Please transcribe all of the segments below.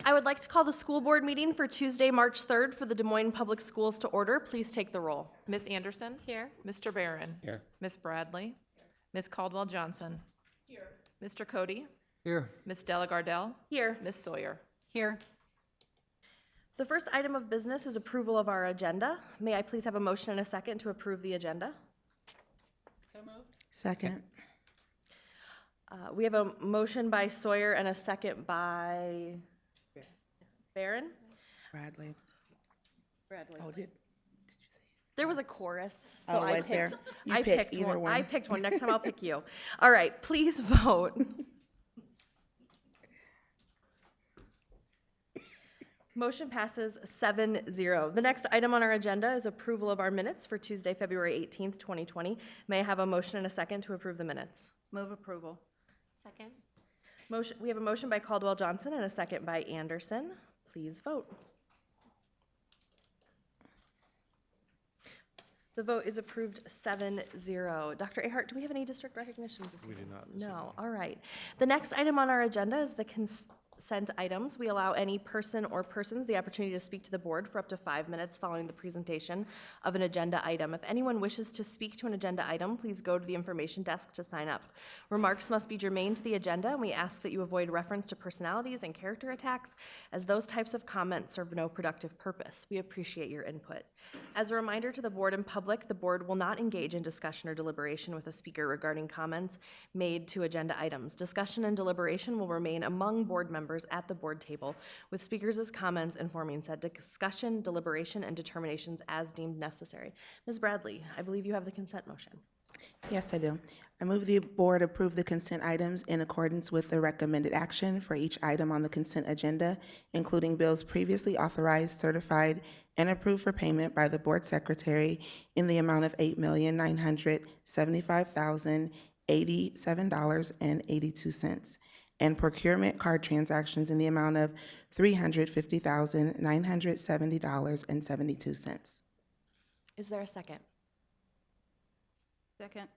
I would like to call the school board meeting for Tuesday, March 3rd for the Des Moines Public Schools to order. Please take the roll. Ms. Anderson? Here. Mr. Barron? Here. Ms. Bradley? Ms. Caldwell Johnson? Here. Mr. Cody? Here. Ms. Delagardelle? Here. Ms. Sawyer? Here. The first item of business is approval of our agenda. May I please have a motion and a second to approve the agenda? Second. We have a motion by Sawyer and a second by Barron. Bradley. Oh, There was a chorus, so Oh, I was there? picked. You I pick picked either one. I one. picked one. Next time I'll pick you. All right, please vote. Motion passes 7-0. The next item on our agenda is approval of our minutes for Tuesday, February 18th, 2020. May I have a motion and a second to approve the minutes? Move approval. Second. We have a motion by Caldwell Johnson and a second by Anderson. Please vote. The vote is approved 7-0. Dr. Ahart, do we have any district recognitions this evening? We do not this No, all right. The next item on our agenda is the consent items. We allow any person or persons the opportunity to speak to the board for up to 5 minutes following the presentation of an agenda item. If anyone wishes to speak to an agenda item, please go to the information desk to sign up. Remarks must be germane to the agenda, and we ask that you avoid reference to personalities and character attacks, as those types of comments serve no productive purpose. We appreciate your input. As a reminder to the board and public, the board will not engage in discussion or deliberation with a speaker regarding comments made to agenda items. Discussion and deliberation will remain among board members at the board table, with speakers' comments informing said discussion, deliberation, and determinations as deemed necessary. Ms. Bradley, I believe you have the consent motion. Yes, I do. I move the board approve the consent items in accordance with the recommended action for each item on the consent agenda, including bills previously authorized, certified, and approved for payment by the board secretary in the amount of $8,975,087.82, and procurement card transactions in the amount of $350,970.72. Is there a second? Second.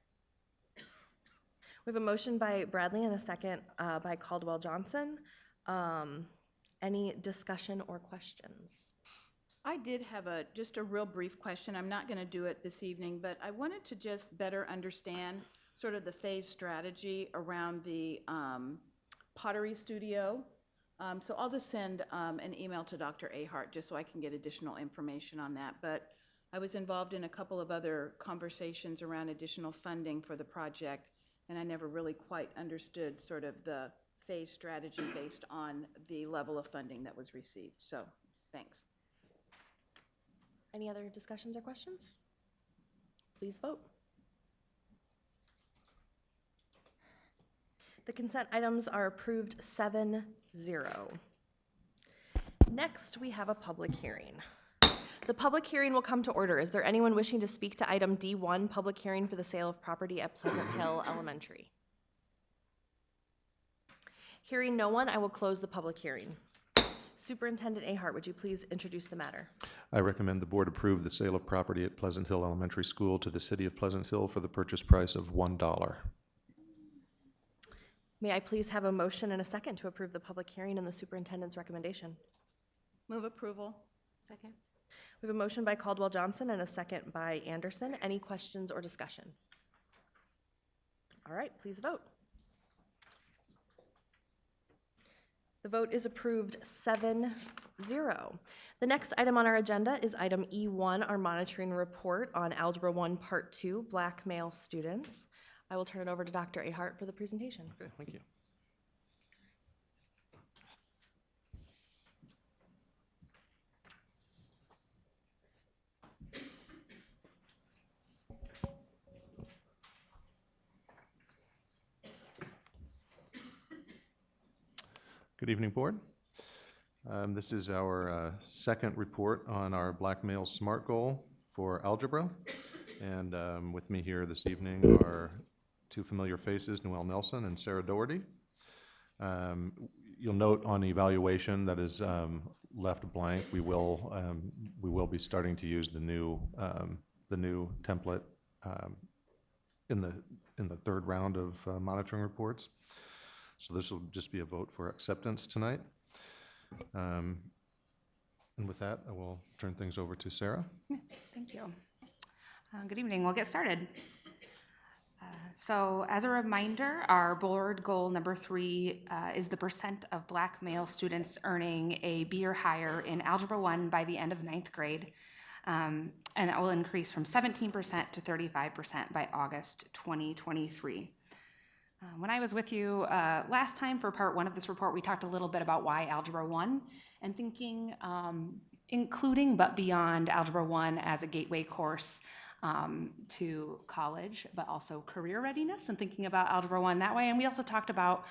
We have a motion by Bradley and a second by Caldwell Johnson. Any discussion or questions? I did have just a real brief question. I'm not going to do it this evening, but I wanted to just better understand sort of the phase strategy around the pottery studio. So I'll just send an email to Dr. Ahart just so I can get additional information on that. But I was involved in a couple of other conversations around additional funding for the project, and I never really quite understood sort of the phase strategy based on the level of funding that was received. So, thanks. Any other discussions or questions? Please vote. The consent items are approved 7-0. Next, we have a public hearing. The public hearing will come to order. Is there anyone wishing to speak to item D1, public hearing for the sale of property at Pleasant Hill Elementary? Hearing no one, I will close the public hearing. Superintendent Ahart, would you please introduce the matter? I recommend the board approve the sale of property at Pleasant Hill Elementary School to the city of Pleasant Hill for the purchase price of $1. May I please have a motion and a second to approve the public hearing and the superintendent's recommendation? Move approval. Second. We have a motion by Caldwell Johnson and a second by Anderson. Any questions or discussion? All right, please vote. The vote is approved 7-0. The next item on our agenda is item E1, our monitoring report on Algebra 1, Part 2, Black male students. I will turn it over to Dr. Ahart for the presentation. Okay, thank you. Good evening, board. This is our second report on our Black Male SMART goal for algebra. And with me here this evening are two familiar faces, Noelle Nelson and Sarah Doherty. You'll note on evaluation that is left blank. We will be starting to use the new template in the third round of monitoring reports. So this will just be a vote for acceptance tonight. And with that, I will turn things over to Sarah. Thank you. Good evening. We'll get started. So as a reminder, our board goal number 3 is the percent of Black male students earning a B or higher in Algebra 1 by the end of 9th grade. And that will increase from 17% to 35% by August 2023. When I was with you last time for part 1 of this report, we talked a little bit about why Algebra 1 and thinking including but beyond Algebra 1 as a gateway course to college, but also career readiness and thinking about Algebra 1 that way. And we also talked about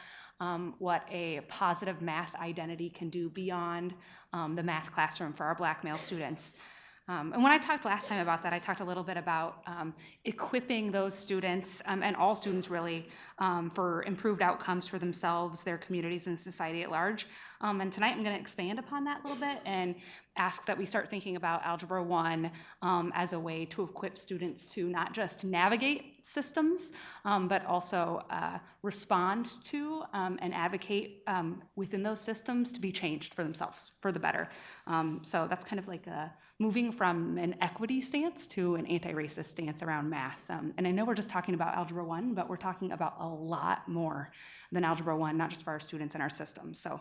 what a positive math identity can do beyond the math classroom for our Black male students. And when I talked last time about that, I talked a little bit about equipping those students, and all students really, for improved outcomes for themselves, their communities, and society at large. And tonight I'm going to expand upon that a little bit and ask that we start thinking about Algebra 1 as a way to equip students to not just navigate systems, but also respond to and advocate within those systems to be changed for themselves for the better. So that's kind of like moving from an equity stance to an anti-racist stance around math. And I know we're just talking about Algebra 1, but we're talking about a lot more than Algebra 1, not just for our students and our system. So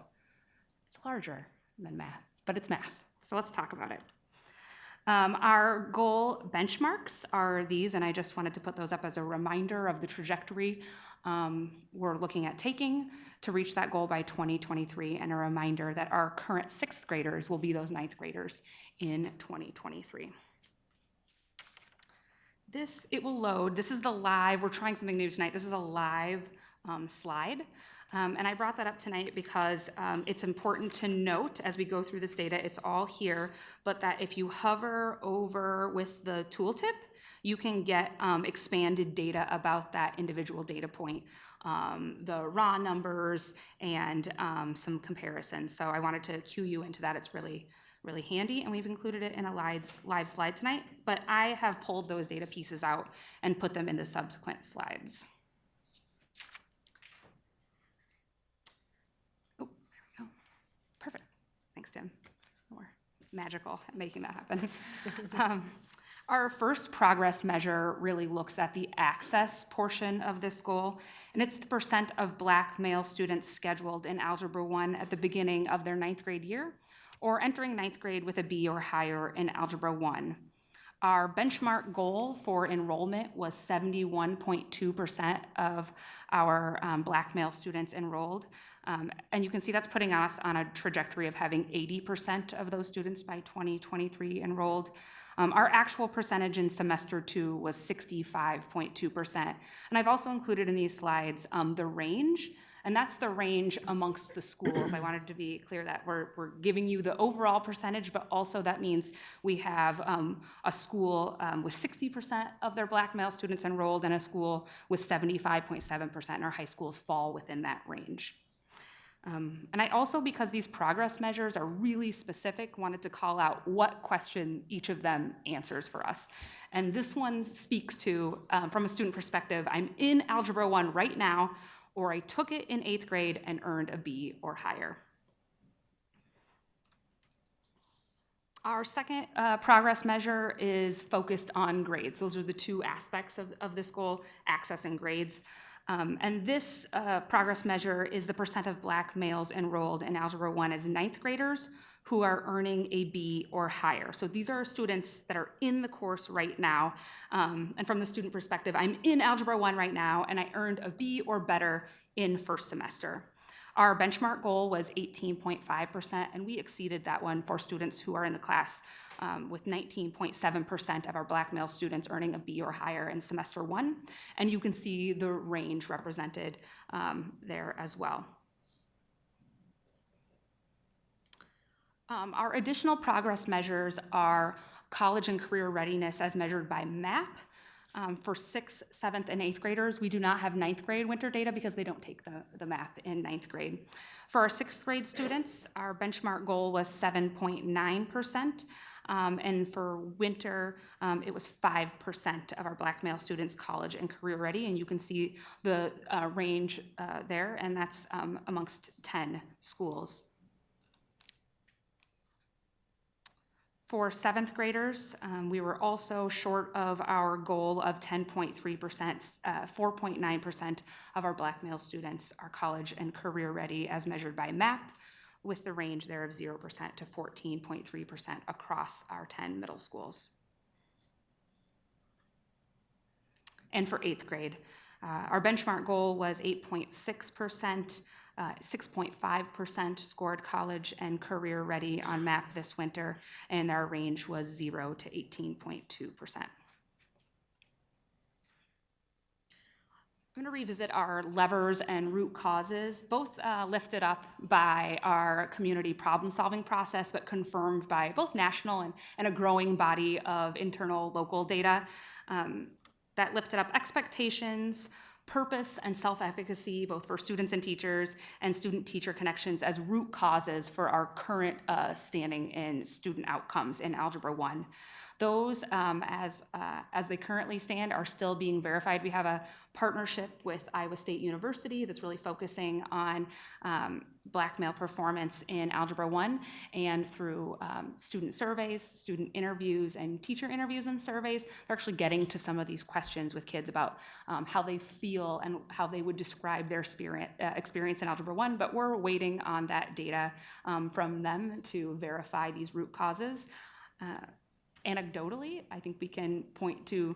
it's larger than math, but it's math. So let's talk about it. Our goal benchmarks are these, and I just wanted to put those up as a reminder of the trajectory we're looking at taking to reach that goal by 2023, and a reminder that our current 6th graders will be those 9th graders in 2023. It will load. This is the live, we're trying something new tonight. This is a live slide. And I brought that up tonight because it's important to note as we go through this data, it's all here, but that if you hover over with the tooltip, you can get expanded data about that individual data point, the raw numbers, and some comparisons. So I wanted to cue you into that. It's really, really handy, and we've included it in a live slide tonight, but I have pulled those data pieces out and put them in the subsequent slides. Oh, there we go. Perfect. Thanks, Tim. We're magical at making that happen. Our first progress measure really looks at the access portion of this goal, and it's the percent of Black male students scheduled in Algebra 1 at the beginning of their 9th grade year, or entering 9th grade with a B or higher in Algebra 1. Our benchmark goal for enrollment was 71.2% of our Black male students enrolled. And you can see that's putting us on a trajectory of having 80% of those students by 2023 enrolled. Our actual percentage in semester 2 was 65.2%. And I've also included in these slides the range, and that's the range amongst the schools. I wanted to be clear that we're giving you the overall percentage, but also that means we have a school with 60% of their Black male students enrolled and a school with 75.7%, and our high schools fall within that range. And I also, because these progress measures are really specific, wanted to call out what question each of them answers for us. And this one speaks to, from a student perspective, I'm in Algebra 1 right now, or I took it in 8th grade and earned a B or higher. Our second progress measure is focused on grades. Those are the two aspects of this goal, access and grades. And this progress measure is the percent of Black males enrolled in Algebra 1 as 9th graders who are earning a B or higher. So these are students that are in the course right now. And from the student perspective, I'm in Algebra 1 right now, and I earned a B or better in first semester. Our benchmark goal was 18.5%, and we exceeded that one for students who are in the class, with 19.7% of our Black male students earning a B or higher in semester 1. And you can see the range represented there as well. Our additional progress measures are college and career readiness as measured by MAP. For 6th, 7th, and 8th graders, we do not have 9th grade winter data because they don't take the MAP in 9th grade. For our 6th grade students, our benchmark goal was 7.9%, and for winter, it was 5% of our Black male students college and career ready, and you can see the range there, and that's amongst 10 schools. For seventh graders, we were also short of our goal of 10.3%. 4.9% of our Black male students are college and career ready as measured by MAP, with the range there of 0% to 14.3% across our 10 middle schools. And for eighth grade, our benchmark goal was 8.6%. 6.5% scored college and career ready on MAP this winter, and our range was 0 to 18.2%. I'm going to revisit our levers and root causes, both lifted up by our community problem-solving process, but confirmed by both national and a growing body of internal local data that lifted up expectations, purpose, and self-efficacy, both for students and teachers, and student-teacher connections as root causes for our current standing in student outcomes in Algebra 1. Those, as they currently stand, are still being verified. We have a partnership with Iowa State University that's really focusing on Black male performance in Algebra 1, and through student surveys, student interviews, and teacher interviews and surveys, they're actually getting to some of these questions with kids about how they feel and how they would describe their experience in Algebra 1, but we're waiting on that data from them to verify these root causes. Anecdotally, I think we can point to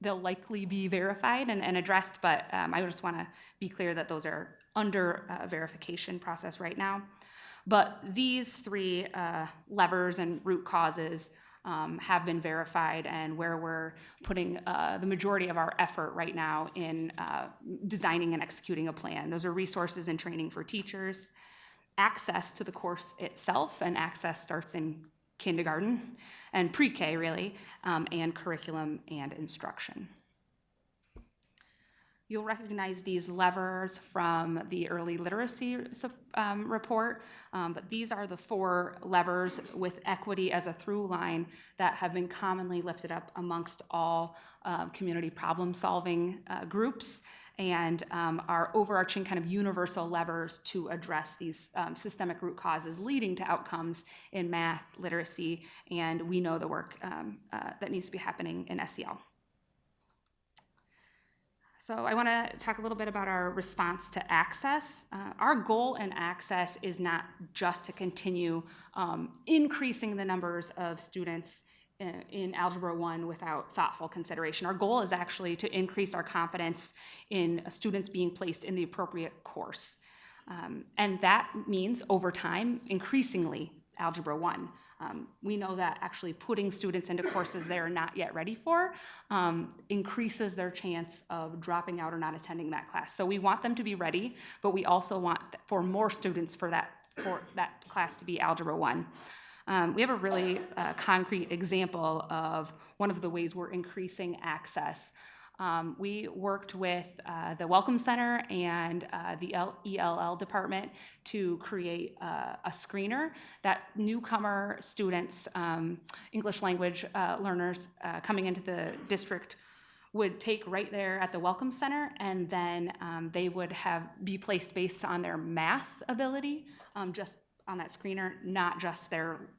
they'll likely be verified and addressed, but I just want to be clear that those are under verification process right now. But these three levers and root causes have been verified, and where we're putting the majority of our effort right now in designing and executing a plan. Those are resources and training for teachers, access to the course itself, and access starts in kindergarten and pre-K really, and curriculum and instruction. You'll recognize these levers from the early literacy report, but these are the 4 levers with equity as a through line that have been commonly lifted up amongst all community problem-solving groups, and our overarching kind of universal levers to address these systemic root causes leading to outcomes in math, literacy, and we know the work that needs to be happening in SEL. So I want to talk a little bit about our response to access. Our goal in access is not just to continue increasing the numbers of students in Algebra 1 without thoughtful consideration. Our goal is actually to increase our confidence in students being placed in the appropriate course. And that means, over time, increasingly Algebra 1. We know that actually putting students into courses they are not yet ready for increases their chance of dropping out or not attending that class. So we want them to be ready, but we also want for more students for that class to be Algebra 1. We have a really concrete example of one of the ways we're increasing access. We worked with the Welcome Center and the ELL department to create a screener that newcomer students, English language learners coming into the district would take right there at the Welcome Center, and then they would be placed based on their math ability, just on that screener, not just their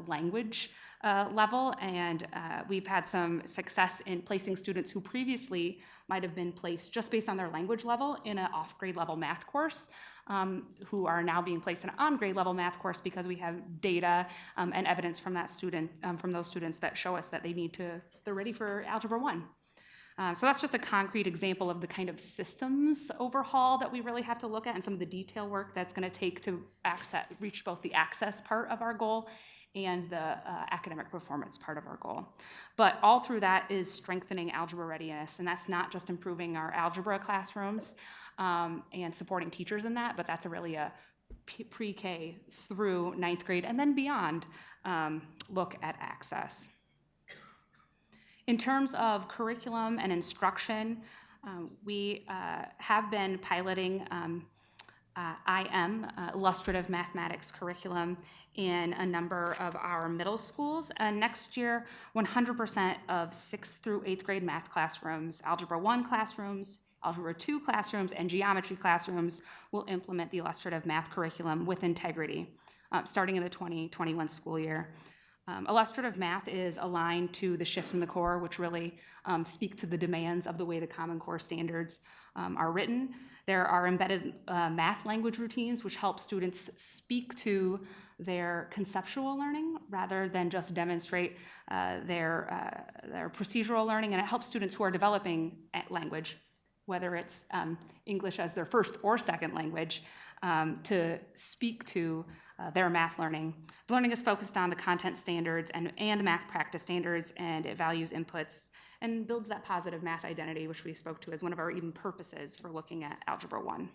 language level. And we've had some success in placing students who previously might have been placed just based on their language level in an off-grade level math course, who are now being placed in an on-grade level math course because we have data and evidence from those students that show us that they're ready for Algebra 1. So that's just a concrete example of the kind of systems overhaul that we really have to look at, and some of the detail work that's going to take to reach both the access part of our goal and the academic performance part of our goal. But all through that is strengthening algebra readiness, and that's not just improving our algebra classrooms and supporting teachers in that, but that's really a pre-K through 9th grade and then beyond look at access. In terms of curriculum and instruction, we have been piloting illustrative mathematics curriculum in a number of our middle schools. And next year, 100% of 6th through 8th grade math classrooms, Algebra 1 classrooms, Algebra 2 classrooms, and geometry classrooms will implement the illustrative math curriculum with integrity, starting in the 2021 school year. Illustrative math is aligned to the shifts in the core, which really speak to the demands of the way the Common Core standards are written. There are embedded math language routines, which help students speak to their conceptual learning rather than just demonstrate their procedural learning, and it helps students who are developing language, whether it's English as their first or second language, to speak to their math learning. The learning is focused on the content standards and math practice standards, and it values inputs and builds that positive math identity, which we spoke to as one of our even purposes for looking at Algebra 1.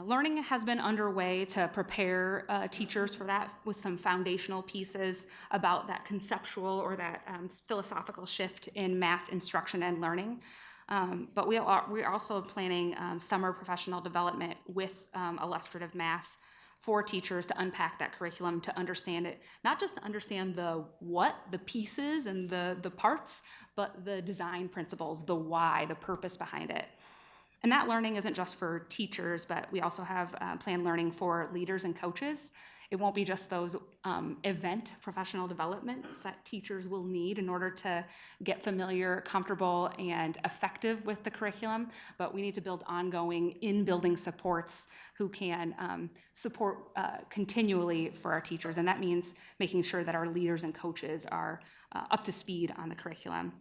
Learning has been underway to prepare teachers for that with some foundational pieces about that conceptual or that philosophical shift in math instruction and learning. But we're also planning summer professional development with illustrative math for teachers to unpack that curriculum, to understand it, not just to understand the what, the pieces and the parts, but the design principles, the why, the purpose behind it. And that learning isn't just for teachers, but we also have planned learning for leaders and coaches. It won't be just those event professional developments that teachers will need in order to get familiar, comfortable, and effective with the curriculum, but we need to build ongoing in-building supports who can support continually for our teachers, and that means making sure that our leaders and coaches are up to speed on the curriculum.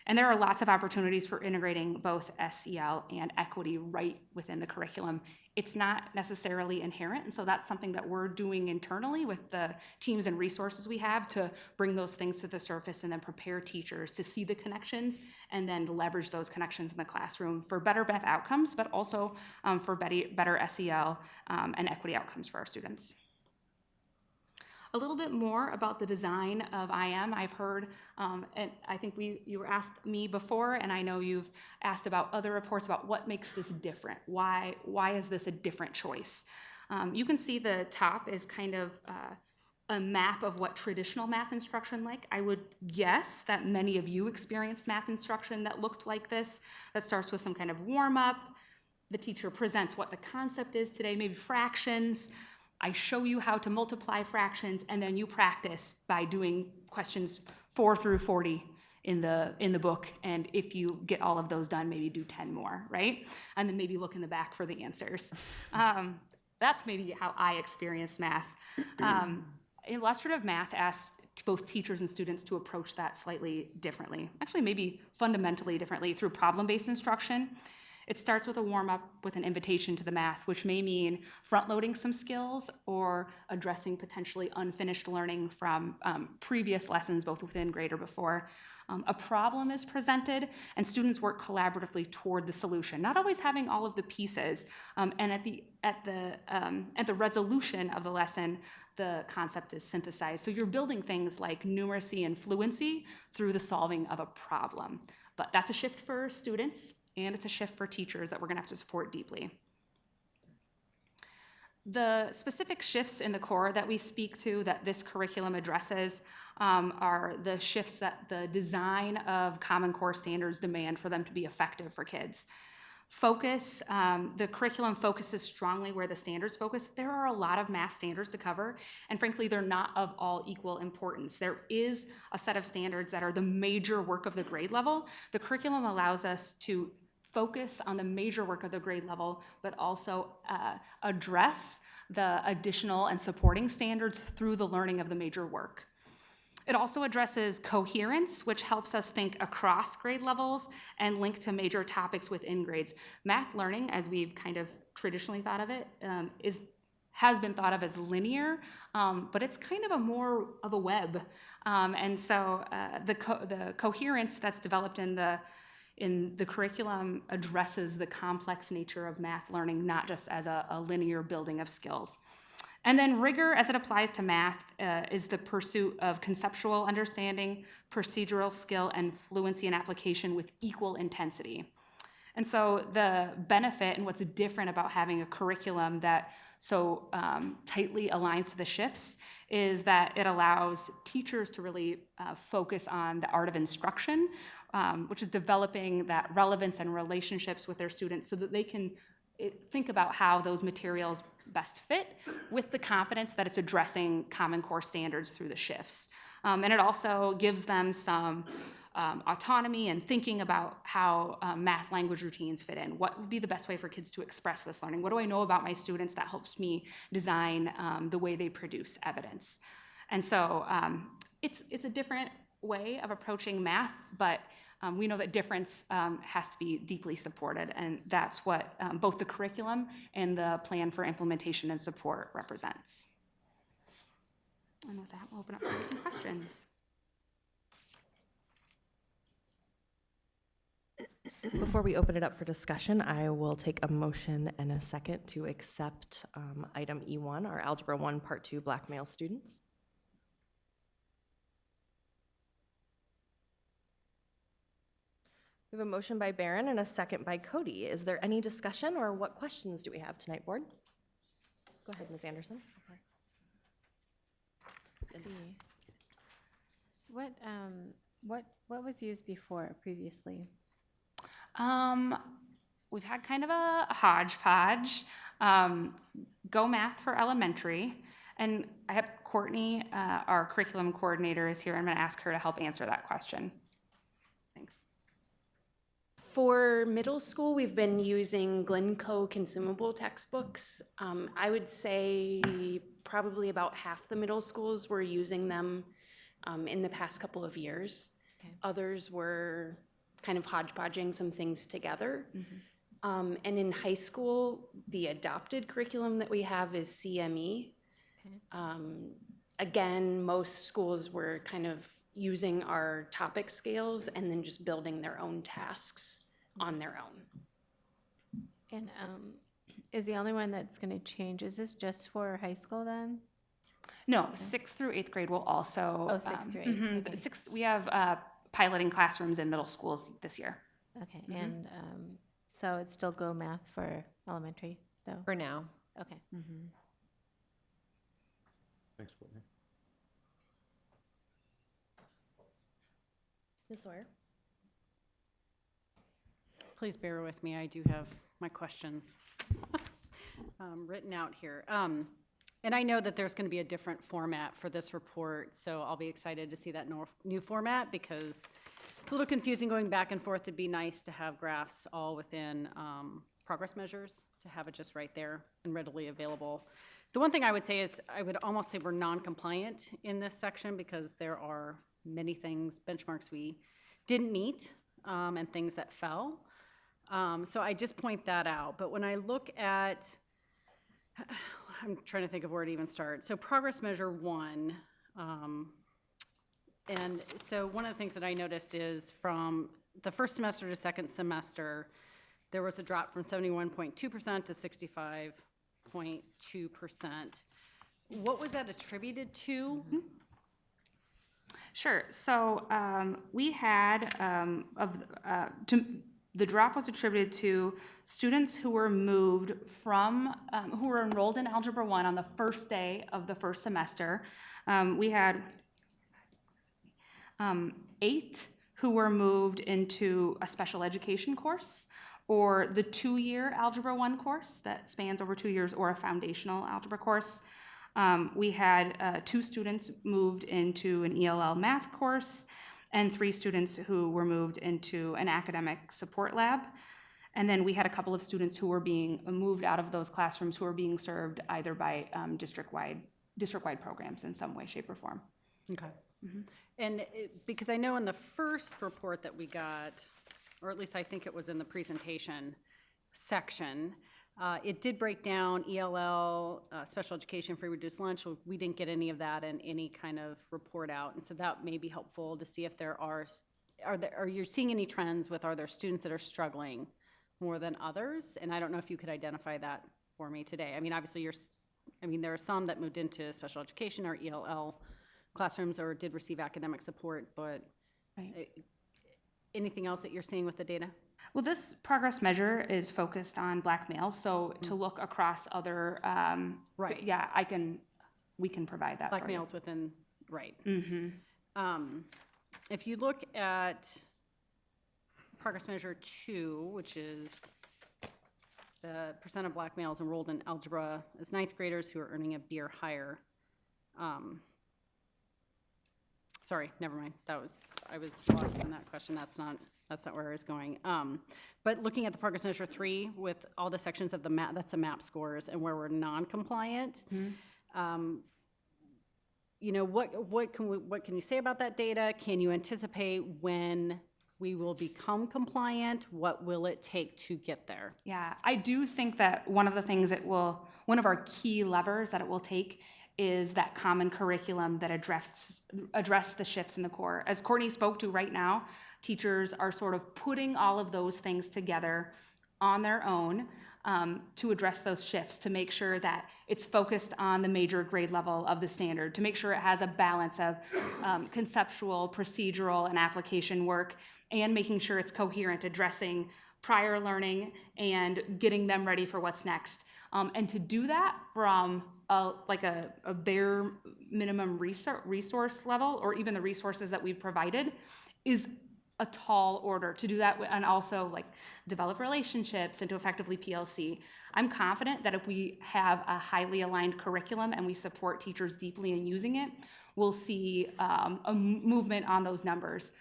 And there are lots of opportunities for integrating both SEL and equity right within the curriculum. It's not necessarily inherent, and so that's something that we're doing internally with the teams and resources we have to bring those things to the surface and then prepare teachers to see the connections and then leverage those connections in the classroom for better math outcomes, but also for better SEL and equity outcomes for our students. A little bit more about the design of IM. I've heard, and I think you were asked me before, and I know you've asked about other reports about what makes this different. Why is this a different choice? You can see the top is kind of a map of what traditional math instruction like. I would guess that many of you experienced math instruction that looked like this, that starts with some kind of warm-up. The teacher presents what the concept is today, maybe fractions. I show you how to multiply fractions, and then you practice by doing questions 4 through 40 in the book, and if you get all of those done, maybe do 10 more, right? And then maybe look in the back for the answers. That's maybe how I experienced math. Illustrative math asks both teachers and students to approach that slightly differently, actually maybe fundamentally differently through problem-based instruction. It starts with a warm-up with an invitation to the math, which may mean front-loading some skills or addressing potentially unfinished learning from previous lessons, both within grade or before. A problem is presented, and students work collaboratively toward the solution, not always having all of the pieces. And at the resolution of the lesson, the concept is synthesized. So you're building things like numeracy and fluency through the solving of a problem. But that's a shift for students, and it's a shift for teachers that we're gonna have to support deeply. The specific shifts in the core that we speak to that this curriculum addresses are the shifts that the design of Common Core standards demand for them to be effective for kids. Focus, the curriculum focuses strongly where the standards focus. There are a lot of math standards to cover, and frankly, they're not of all equal importance. There is a set of standards that are the major work of the grade level. The curriculum allows us to focus on the major work of the grade level, but also address the additional and supporting standards through the learning of the major work. It also addresses coherence, which helps us think across grade levels and link to major topics within grades. Math learning, as we've kind of traditionally thought of it, has been thought of as linear, but it's kind of more of a web. And so the coherence that's developed in the curriculum addresses the complex nature of math learning, not just as a linear building of skills. And then rigor, as it applies to math, is the pursuit of conceptual understanding, procedural skill, and fluency in application with equal intensity. And so the benefit and what's different about having a curriculum that so tightly aligns to the shifts is that it allows teachers to really focus on the art of instruction, which is developing that relevance and relationships with their students so that they can think about how those materials best fit with the confidence that it's addressing Common Core standards through the shifts. And it also gives them some autonomy and thinking about how math language routines fit in. What would be the best way for kids to express this learning? What do I know about my students that helps me design the way they produce evidence? And so it's a different way of approaching math, but we know that difference has to be deeply supported, and that's what both the curriculum and the plan for implementation and support represents. And with that, we'll open up for some questions. Before we open it up for discussion, I will take a motion and a second to accept item E1, our Algebra 1 Part 2 black male students. We have a motion by Barron and a second by Cody. Is there any discussion, or what questions do we have tonight, board? Go ahead, Ms. Anderson. See. What was used before, previously? We've had kind of a hodgepodge. Go Math for elementary. And I have Courtney, our curriculum coordinator, is here. I'm going to ask her to help answer that question. Thanks. For middle school, we've been using Glencoe consumable textbooks. I would say probably about half the middle schools were using them in the past couple of years. Okay. Others were kind of hodgepodging some things together. And in high school, the adopted curriculum that we have is CME. Okay. Again, most schools were kind of using our topic scales and then just building their own tasks on their own. And is the only one that's going to change, is this just for high school then? No, 6th through 8th grade will also. Oh, 6th through 8th, okay. We have piloting classrooms in middle schools this year. Okay, and so it's still Go Math for elementary, though? For now. Okay. Thanks, Courtney. Ms. Sawyer? Please bear with me, I do have my questions written out here. And I know that there's going to be a different format for this report, so I'll be excited to see that new format because it's a little confusing going back and forth. It'd be nice to have graphs all within progress measures, to have it just right there and readily available. The one thing I would say is I would almost say we're non-compliant in this section because there are many things, benchmarks we didn't meet and things that fell. So I just point that out. But when I look at, I'm trying to think of where to even start. So progress measure 1, and so one of the things that I noticed is from the first semester to second semester, there was a drop from 71.2% to 65.2%. What was that attributed to? Sure. So we had the drop was attributed to students who were moved from who were enrolled in Algebra 1 on the first day of the first semester. We had 8 who were moved into a special education course, or the 2-year Algebra 1 course that spans over 2 years, or a foundational algebra course. We had 2 students moved into an ELL math course, and 3 students who were moved into an academic support lab. And then we had a couple of students who were being moved out of those classrooms who were being served either by district-wide programs in some way, shape, or form. Okay. And because I know in the first report that we got, or at least I think it was in the presentation section, it did break down ELL, special education, free reduced lunch. We didn't get any of that in any kind of report out, and so that may be helpful to see if there are you seeing any trends with, are there students that are struggling more than others? And I don't know if you could identify that for me today. I mean, obviously there are some that moved into special education or ELL classrooms or did receive academic support, but Right. Anything else that you're seeing with the data? Well, this progress measure is focused on Black males, so to look across other, Right. yeah, we can provide that for Black you. males within, right. Mm-hmm. If you look at progress measure 2, which is the percent of black males enrolled in algebra as ninth graders who are earning a B or higher. Sorry, never mind. I was lost in that question. That's not where I was going. But looking at the progress measure 3 with all the sections of the map, that's the map scores, and where we're non-compliant. You know, what can you say about that data? Can you anticipate when we will become compliant? What will it take to get there? Yeah, I do think that one of our key levers that it will take is that common curriculum that address the shifts in the core. As Courtney spoke to right now, teachers are sort of putting all of those things together on their own to address those shifts, to make sure that it's focused on the major grade level of the standard, to make sure it has a balance of conceptual, procedural, and application work, and making sure it's coherent, addressing prior learning and getting them ready for what's next. And to do that from a bare minimum resource level, or even the resources that we've provided, is a tall order to do that, and also like develop relationships and to effectively PLC. I'm confident that if we have a highly aligned curriculum and we support teachers deeply in using it, we'll see a movement on those numbers.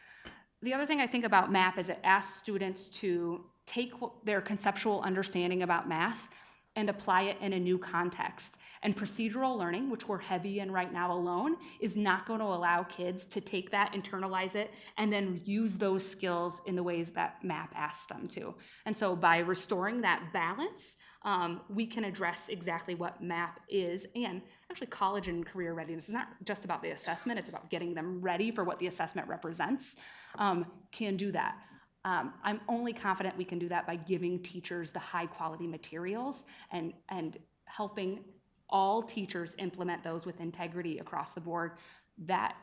The other thing I think about MAP is it asks students to take their conceptual understanding about math and apply it in a new context. And procedural learning, which we're heavy in right now alone, is not going to allow kids to take that, internalize it, and then use those skills in the ways that MAP asks them to. And so by restoring that balance, we can address exactly what MAP is. And actually, college and career readiness is not just about the assessment, it's about getting them ready for what the assessment represents, can do that. I'm only confident we can do that by giving teachers the high quality materials and helping all teachers implement those with integrity across the board. That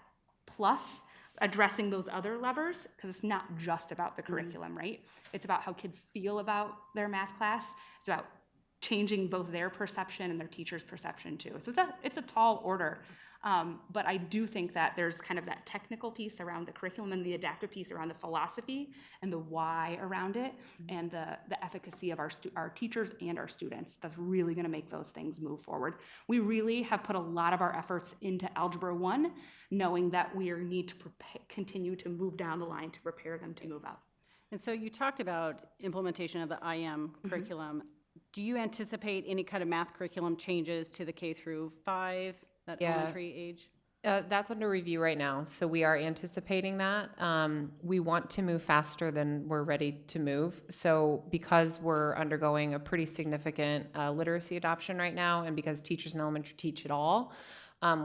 plus addressing those other levers, because it's not just about the curriculum, right? It's about how kids feel about their math class. It's about changing both their perception and their teacher's perception too. So it's a tall order. But I do think that there's kind of that technical piece around the curriculum and the adaptive piece around the philosophy and the why around it, and the efficacy of our teachers and our students that's really going to make those things move forward. We really have put a lot of our efforts into Algebra 1, knowing that we need to continue to move down the line to prepare them to move up. And so you talked about implementation of the IM curriculum. Do you anticipate any kind of math curriculum changes to the K through 5, that elementary age? That's under review right now, so we are anticipating that. We want to move faster than we're ready to move. So because we're undergoing a pretty significant literacy adoption right now, and because teachers in elementary teach it all,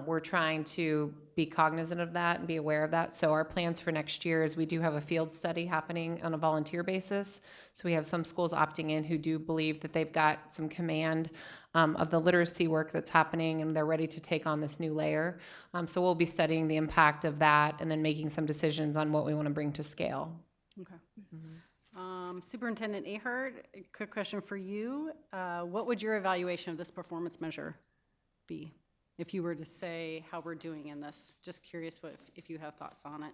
we're trying to be cognizant of that and be aware of that. So our plans for next year is we do have a field study happening on a volunteer basis. So we have some schools opting in who do believe that they've got some command of the literacy work that's happening, and they're ready to take on this new layer. So we'll be studying the impact of that and then making some decisions on what we want to bring to scale. Okay. Superintendent Ahart, a quick question for you. What would your evaluation of this performance measure be? If you were to say how we're doing in this, just curious if you have thoughts on it.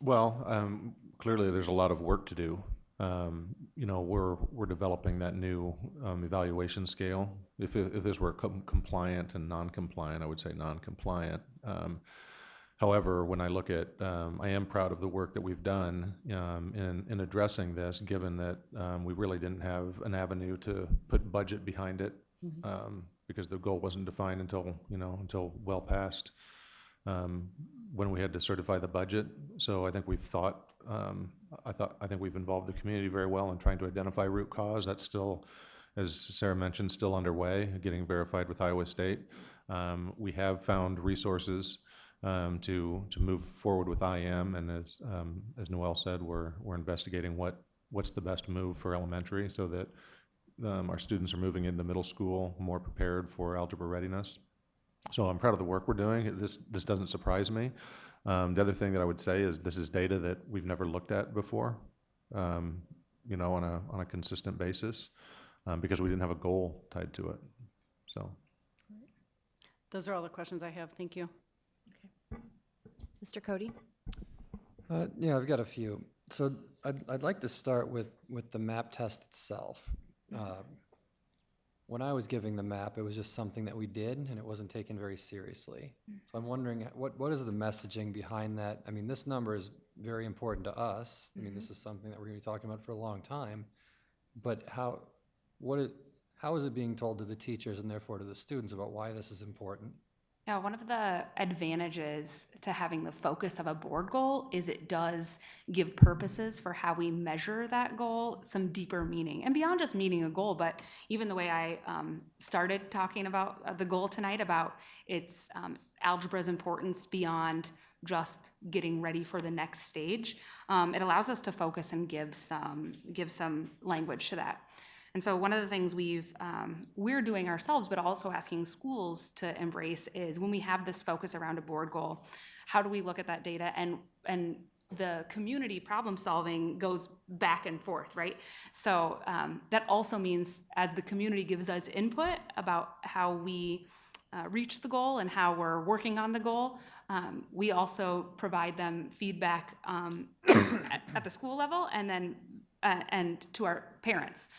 Well, clearly there's a lot of work to do. We're developing that new evaluation scale. If this were compliant and non-compliant, I would say non-compliant. However, when I look at, I am proud of the work that we've done in addressing this, given that we really didn't have an avenue to put budget behind it. Because the goal wasn't defined until well past when we had to certify the budget. So I think we've I think we've involved the community very well in trying to identify root cause. That's still, as Sarah mentioned, still underway, getting verified with Iowa State. We have found resources to move forward with IM, and as Noelle said, we're investigating what's the best move for elementary so that our students are moving into middle school more prepared for algebra readiness. So I'm proud of the work we're doing. This doesn't surprise me. The other thing that I would say is this is data that we've never looked at before, on a consistent basis, because we didn't have a goal tied to it. So those are all the questions I have. Thank you. Mr. Cody? Yeah, I've got a few. So I'd like to start with the map test itself. When I was giving the map, it was just something that we did, and it wasn't taken very seriously. So I'm wondering, what is the messaging behind that? I mean, this number is very important to us. I mean, this is something that we're going to be talking about for a long time. But how is it being told to the teachers and therefore to the students about why this is important? Yeah, one of the advantages to having the focus of a board goal is it does give purposes for how we measure that goal, some deeper meaning. And beyond just meeting a goal, but even the way I started talking about the goal tonight, about its algebra's importance beyond just getting ready for the next stage, it allows us to focus and give some language to that. And so one of the things we're doing ourselves, but also asking schools to embrace, is when we have this focus around a board goal, how do we look at that data? And the community problem solving goes back and forth, right? So that also means as the community gives us input about how we reach the goal and how we're working on the goal, we also provide them feedback at the school level and then and to our parents.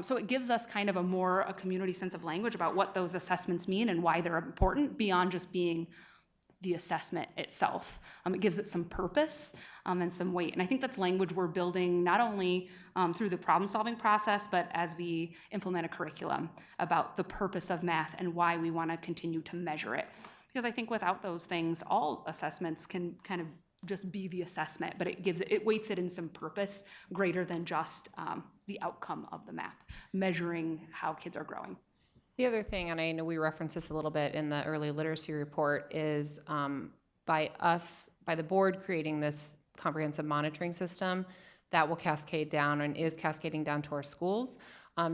So it gives us kind of a community sense of language about what those assessments mean and why they're important beyond just being the assessment itself. It gives it some purpose and some weight. And I think that's language we're building not only through the problem-solving process, but as we implement a curriculum about the purpose of math and why we want to continue to measure it. Because I think without those things, all assessments can kind of just be the assessment, but it weights it in some purpose greater than just the outcome of the map, measuring how kids are growing. The other thing, and I know we referenced this a little bit in the early literacy report, is by the board creating this comprehensive monitoring system, that will cascade down and is cascading down to our schools.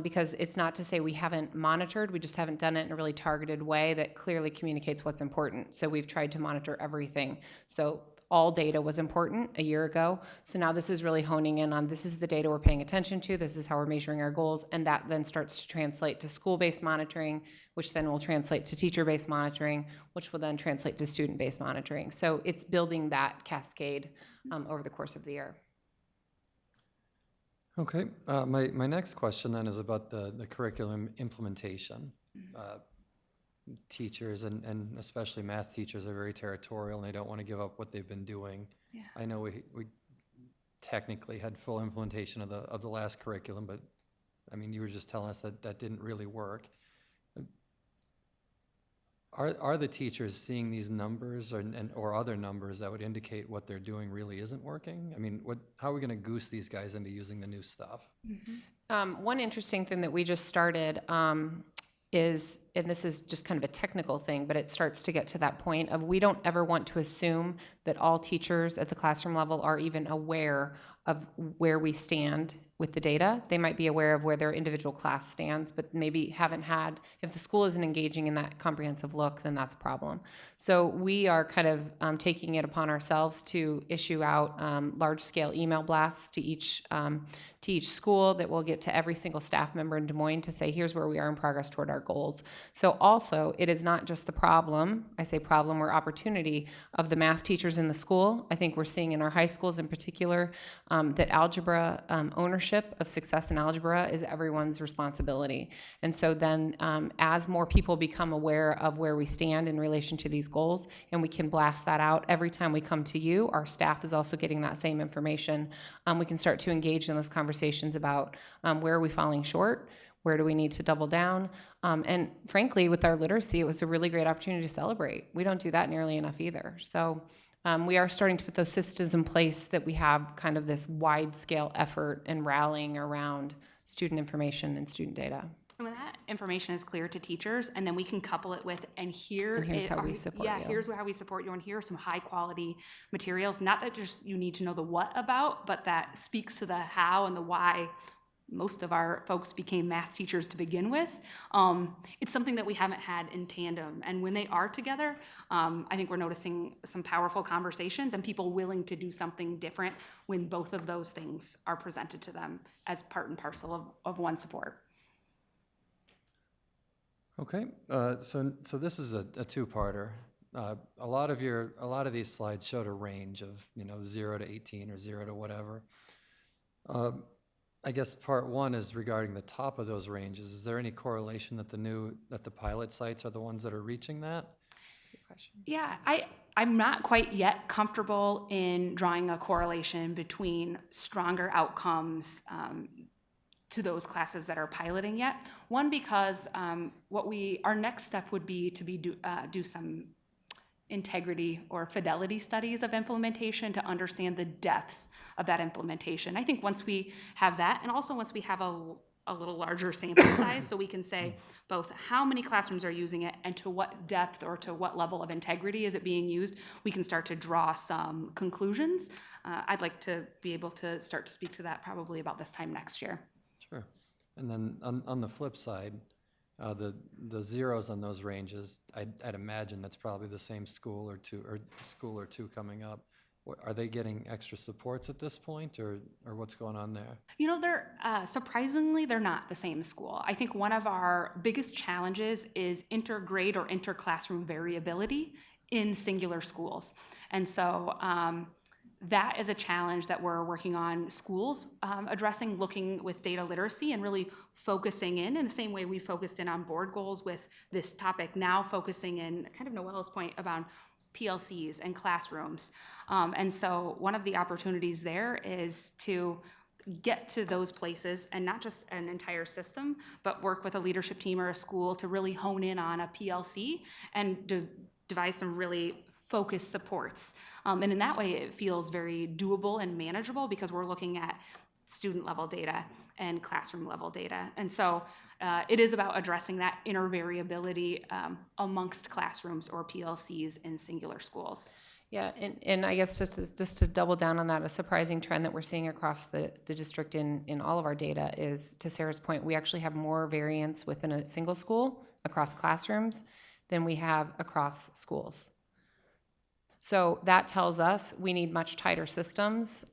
Because it's not to say we haven't monitored, we just haven't done it in a really targeted way that clearly communicates what's important. So we've tried to monitor everything. So all data was important a year ago. So now this is really honing in on, this is the data we're paying attention to, this is how we're measuring our goals, and that then starts to translate to school-based monitoring, which then will translate to teacher-based monitoring, which will then translate to student-based monitoring. So it's building that cascade over the course of the year. Okay, my next question then is about the curriculum implementation. Teachers and especially math teachers are very territorial and they don't want to give up what they've been doing. Yeah. I know we technically had full implementation of the last curriculum, but I mean, you were just telling us that didn't really work. Are the teachers seeing these numbers or other numbers that would indicate what they're doing really isn't working? I mean, how are we going to goose these guys into using the new stuff? Mm-hmm. One interesting thing that we just started is, and this is just kind of a technical thing, but it starts to get to that point of we don't ever want to assume that all teachers at the classroom level are even aware of where we stand with the data. They might be aware of where their individual class stands, but maybe haven't had, if the school isn't engaging in that comprehensive look, then that's a problem. So we are kind of taking it upon ourselves to issue out large-scale email blasts to each school that will get to every single staff member in Des Moines to say, here's where we are in progress toward our goals. So also, it is not just the problem, I say problem or opportunity, of the math teachers in the school. I think we're seeing in our high schools in particular that algebra ownership of success in algebra is everyone's responsibility. And so then as more people become aware of where we stand in relation to these goals, and we can blast that out every time we come to you, our staff is also getting that same information. We can start to engage in those conversations about where are we falling short, where do we need to double down? And frankly, with our literacy, it was a really great opportunity to celebrate. We don't do that nearly enough either. So we are starting to put those systems in place that we have kind of this wide-scale effort and rallying around student information and student data. And when that information is clear to teachers, and then we can couple it with, and here's how we support you. here's how we support you, and here are some high-quality materials. Not that just you need to know the what about, but that speaks to the how and the why most of our folks became math teachers to begin with. It's something that we haven't had in tandem. And when they are together, I think we're noticing some powerful conversations and people willing to do something different when both of those things are presented to them as part and parcel of one support. Okay, so this is a two-parter. a lot of these slides showed a range of, 0 to 18 or 0 to whatever. I guess part one is regarding the top of those ranges. Is there any correlation that the pilot sites are the ones that are reaching that? That's a good question. Yeah, I'm not quite yet comfortable in drawing a correlation between stronger outcomes to those classes that are piloting yet. One, because our next step would be to do some integrity or fidelity studies of implementation to understand the depth of that implementation. I think once we have that, and also once we have a little larger sample size, so we can say both how many classrooms are using it and to what depth or to what level of integrity is it being used, we can start to draw some conclusions. I'd like to be able to start to speak to that probably about this time next year. Sure. And then on the flip side, the zeros on those ranges, I'd imagine that's probably the same school or two coming up. Are they getting extra supports at this point, or what's going on there? They're surprisingly, they're not the same school. I think one of our biggest challenges is intergrade or interclassroom variability in singular schools. And so that is a challenge that we're working on schools addressing, looking with data literacy and really focusing in the same way we focused in on board goals with this topic, now focusing in kind of Noelle's point about PLCs and classrooms. And so one of the opportunities there is to get to those places and not just an entire system, but work with a leadership team or a school to really hone in on a PLC and devise some really focused supports. And in that way, it feels very doable and manageable because we're looking at student level data and classroom level data. And so it is about addressing that intervariability amongst classrooms or PLCs in singular schools. Yeah, and I guess just to double down on that, a surprising trend that we're seeing across the district in all of our data is, to Sarah's point, we actually have more variance within a single school across classrooms than we have across schools. So that tells us we need much tighter systems.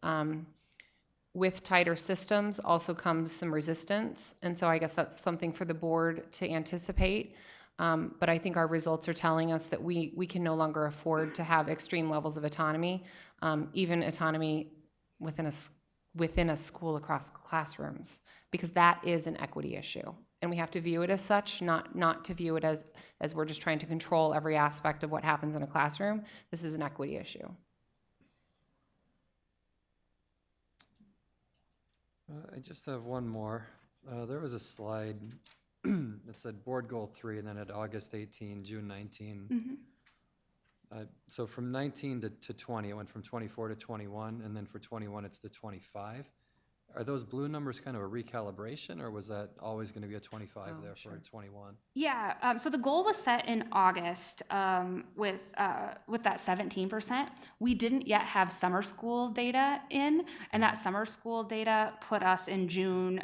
With tighter systems also comes some resistance, and so I guess that's something for the board to anticipate. But I think our results are telling us that we can no longer afford to have extreme levels of autonomy, even autonomy within a school across classrooms, because that is an equity issue. And we have to view it as such, not to view it as we're just trying to control every aspect of what happens in a classroom. This is an equity issue. I just have one more. There was a slide that said board goal 3 and then at August 18, June 19. Mm-hmm. So from 19 to 20, it went from 24 to 21, and then for 21 it's to 25. Are those blue numbers kind of a recalibration, or was that always going to be a 25 there for 21? Yeah, so the goal was set in August with that 17%. We didn't yet have summer school data in, and that summer school data put us in June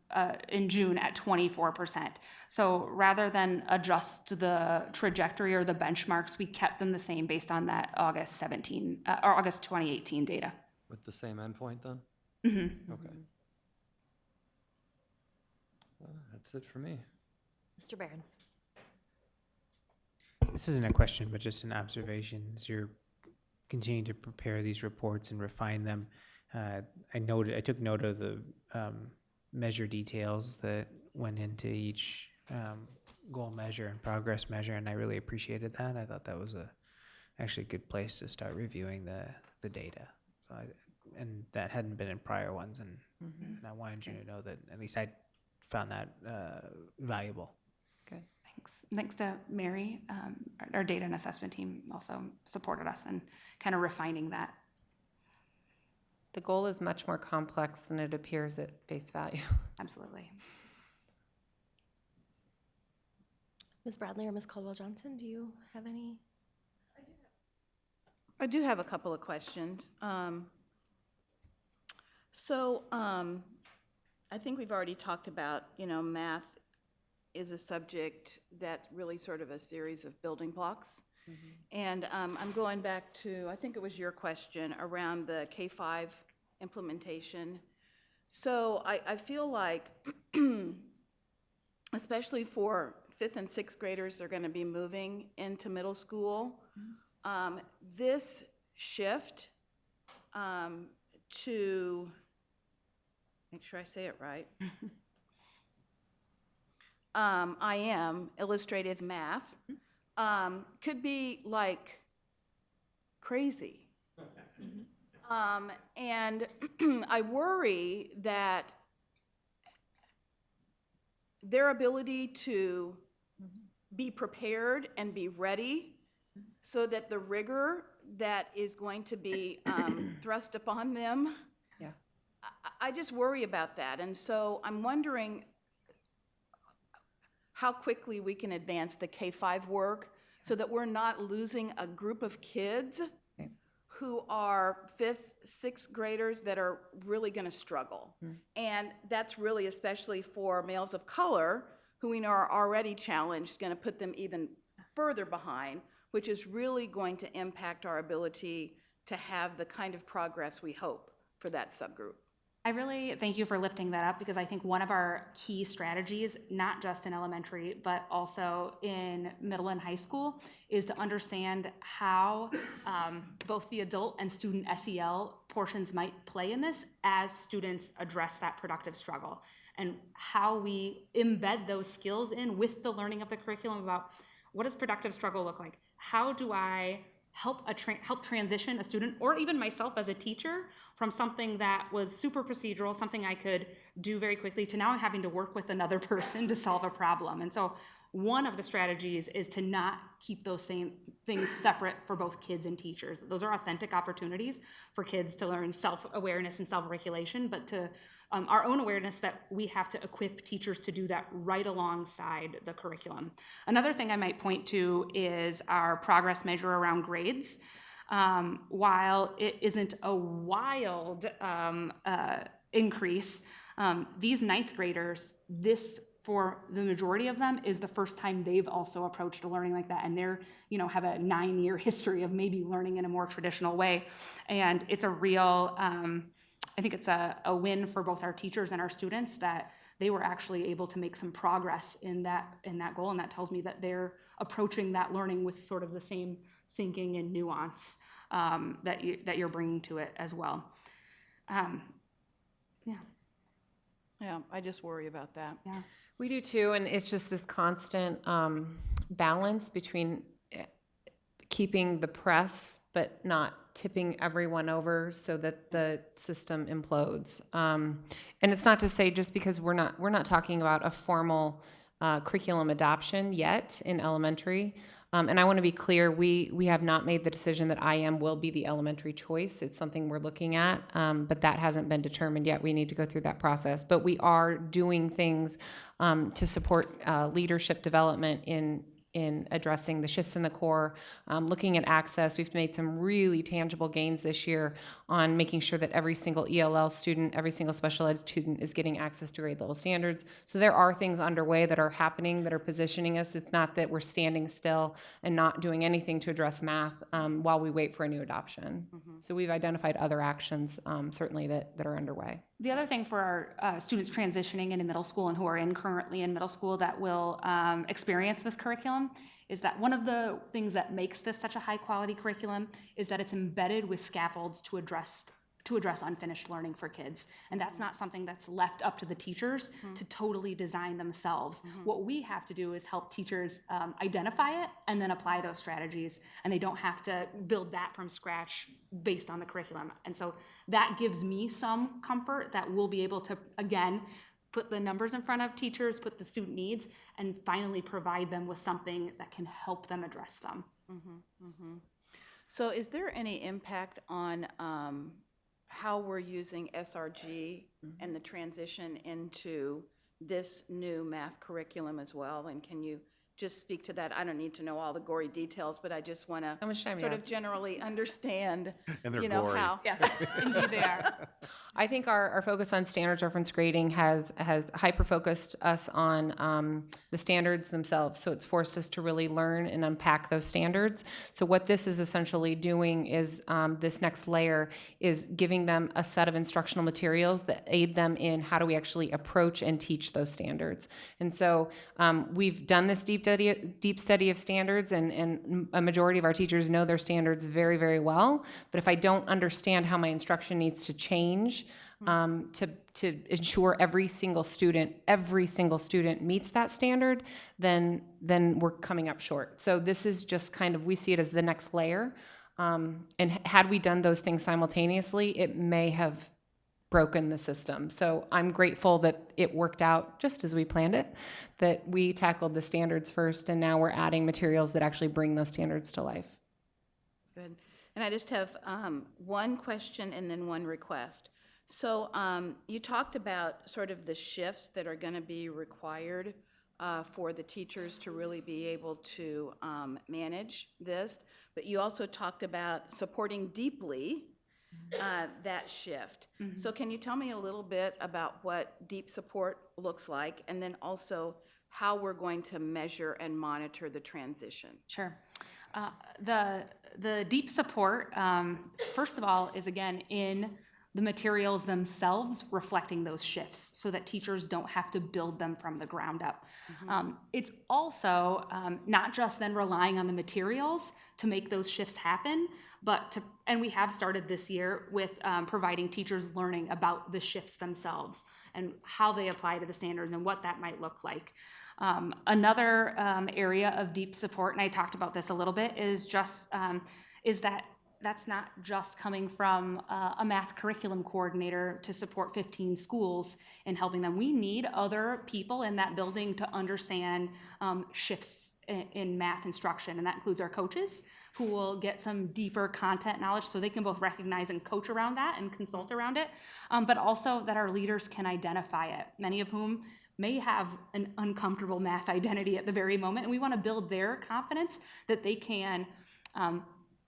at 24%. So rather than adjust the trajectory or the benchmarks, we kept them the same based on that August 2018 data. With the same endpoint then? Mm-hmm. Okay. That's it for me. Mr. Barron. This isn't a question, but just an observation. As you're continuing to prepare these reports and refine them, I took note of the measure details that went into each goal measure and progress measure, and I really appreciated that. I thought that was actually a good place to start reviewing the data. So and that hadn't been in prior ones, and I wanted you to know that at least I found that valuable. Good. Thanks to Mary, our data and assessment team also supported us in kind of refining that. The goal is much more complex than it appears at face value. Absolutely. Ms. Bradley or Ms. Caldwell-Johnson, do you have any? I do have a couple of questions. I think we've already talked about, math is a subject that's really sort of a series of building blocks. And I'm going back to, I think it was your question around the K-5 implementation. So I feel like, especially for fifth and sixth graders are going to be moving into middle school. This shift to, make sure I say it right, IM, illustrative math, could be like crazy. And I worry that their ability to be prepared and be ready so that the rigor that is going to be thrust upon them, Yeah. I just worry about that. And so I'm wondering how quickly we can advance the K-5 work so that we're not losing a group of kids who are fifth, sixth graders that are really going to struggle. And that's really especially for males of color who we know are already challenged, going to put them even further behind, which is really going to impact our ability to have the kind of progress we hope for that subgroup. I really thank you for lifting that up, because I think one of our key strategies, not just in elementary, but also in middle and high school, is to understand how both the adult and student SEL portions might play in this as students address that productive struggle, and how we embed those skills in with the learning of the curriculum about what does productive struggle look like? How do I help transition a student, or even myself as a teacher, from something that was super procedural, something I could do very quickly, to now having to work with another person to solve a problem. And so one of the strategies is to not keep those same things separate for both kids and teachers. Those are authentic opportunities for kids to learn self-awareness and self-regulation, but to our own awareness that we have to equip teachers to do that right alongside the curriculum. Another thing I might point to is our progress measure around grades. While it isn't a wild increase, these ninth graders, this, for the majority of them, is the first time they've also approached a learning like that, and they're, have a 9-year history of maybe learning in a more traditional way. And it's a real, I think it's a win for both our teachers and our students that they were actually able to make some progress in that goal, and that tells me that they're approaching that learning with sort of the same thinking and nuance that you're bringing to it as well. Yeah, I just worry about that. Yeah. We do too, and it's just this constant balance between keeping the press but not tipping everyone over so that the system implodes. And it's not to say just because we're not talking about a formal curriculum adoption yet in elementary. And I want to be clear, we have not made the decision that IM will be the elementary choice. It's something we're looking at, but that hasn't been determined yet. We need to go through that process. But we are doing things to support leadership development in addressing the shifts in the core, looking at access. We've made some really tangible gains this year on making sure that every single ELL student, every single special ed student is getting access to grade level standards. So there are things underway that are happening that are positioning us. It's not that we're standing still and not doing anything to address math while we wait for a new adoption. So we've identified other actions, certainly that are underway. The other thing for our students transitioning into middle school and who are currently in middle school that will experience this curriculum is that one of the things that makes this such a high quality curriculum is that it's embedded with scaffolds to address unfinished learning for kids. And that's not something that's left up to the teachers to totally design themselves. What we have to do is help teachers identify it and then apply those strategies. And they don't have to build that from scratch based on the curriculum. And so that gives me some comfort that we'll be able to, again, put the numbers in front of teachers, put the student needs, and finally provide them with something that can help them address them. So is there any impact on how we're using SRG and the transition into this new math curriculum as well? And can you just speak to that? I don't need to know all the gory details, but I just want to How much time you sort have? of generally understand, And they're you know, gory. how. Yes, indeed they are. I think our focus on standards reference grading has hyper-focused us on the standards themselves. So it's forced us to really learn and unpack those standards. So what this is essentially doing is this next layer is giving them a set of instructional materials that aid them in how do we actually approach and teach those standards. And so we've done this deep study of standards, and a majority of our teachers know their standards very, very well. But if I don't understand how my instruction needs to change to ensure every single student meets that standard, then we're coming up short. So this is just kind of, we see it as the next layer. And had we done those things simultaneously, it may have broken the system. So I'm grateful that it worked out just as we planned it, that we tackled the standards first, and now we're adding materials that actually bring those standards to life. Good. And I just have one question and then one request. So you talked about sort of the shifts that are going to be required for the teachers to really be able to manage this, but you also talked about supporting deeply that shift. So can you tell me a little bit about what deep support looks like, and then also how we're going to measure and monitor the transition? Sure. The deep support, first of all, is again in the materials themselves reflecting those shifts so that teachers don't have to build them from the ground up. It's also not just then relying on the materials to make those shifts happen, and we have started this year with providing teachers learning about the shifts themselves and how they apply to the standards and what that might look like. Another area of deep support, and I talked about this a little bit, is that's not just coming from a math curriculum coordinator to support 15 schools and helping them. We need other people in that building to understand shifts in math instruction, and that includes our coaches, who will get some deeper content knowledge so they can both recognize and coach around that and consult around it, but also that our leaders can identify it, many of whom may have an uncomfortable math identity at the very moment, and we want to build their confidence that they can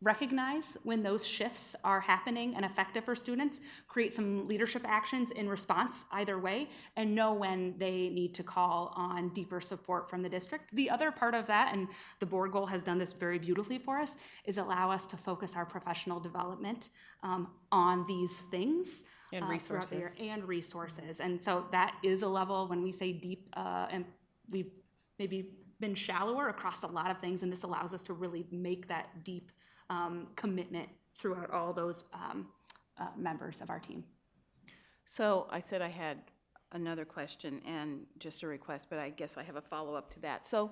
recognize when those shifts are happening and effective for students, create some leadership actions in response either way, and know when they need to call on deeper support from the district. The other part of that, and the board goal has done this very beautifully for us, is allow us to focus our professional development on these things. And resources. Throughout the year, and resources. And so that is a level when we say deep, and we've maybe been shallower across a lot of things, and this allows us to really make that deep commitment throughout all those members of our team. So I said I had another question and just a request, but I guess I have a follow-up to that. So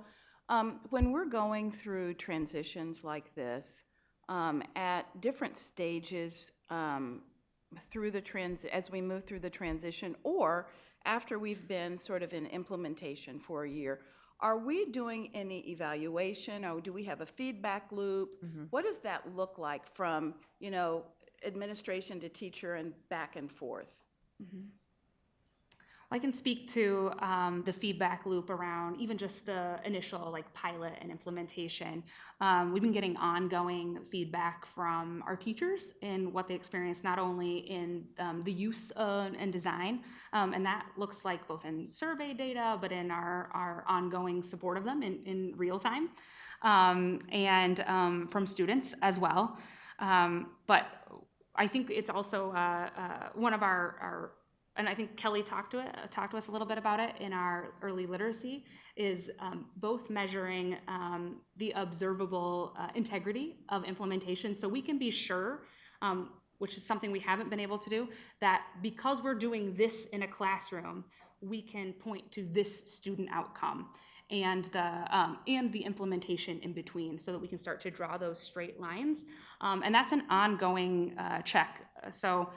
when we're going through transitions like this, at different stages as we move through the transition, or after we've been sort of in implementation for a year, are we doing any evaluation, or do we have a feedback loop? What does that look like from, administration to teacher and back and forth? I can speak to the feedback loop around even just the initial pilot and implementation. We've been getting ongoing feedback from our teachers in what they experience, not only in the use and design, and that looks like both in survey data, but in our ongoing support of them in real time, and from students as well. But I think it's also one of our and I think Kelly talked to us a little bit about it in our early literacy, is both measuring the observable integrity of implementation, so we can be sure, which is something we haven't been able to do, that because we're doing this in a classroom, we can point to this student outcome and the implementation in between, so that we can start to draw those straight lines, and that's an ongoing check. So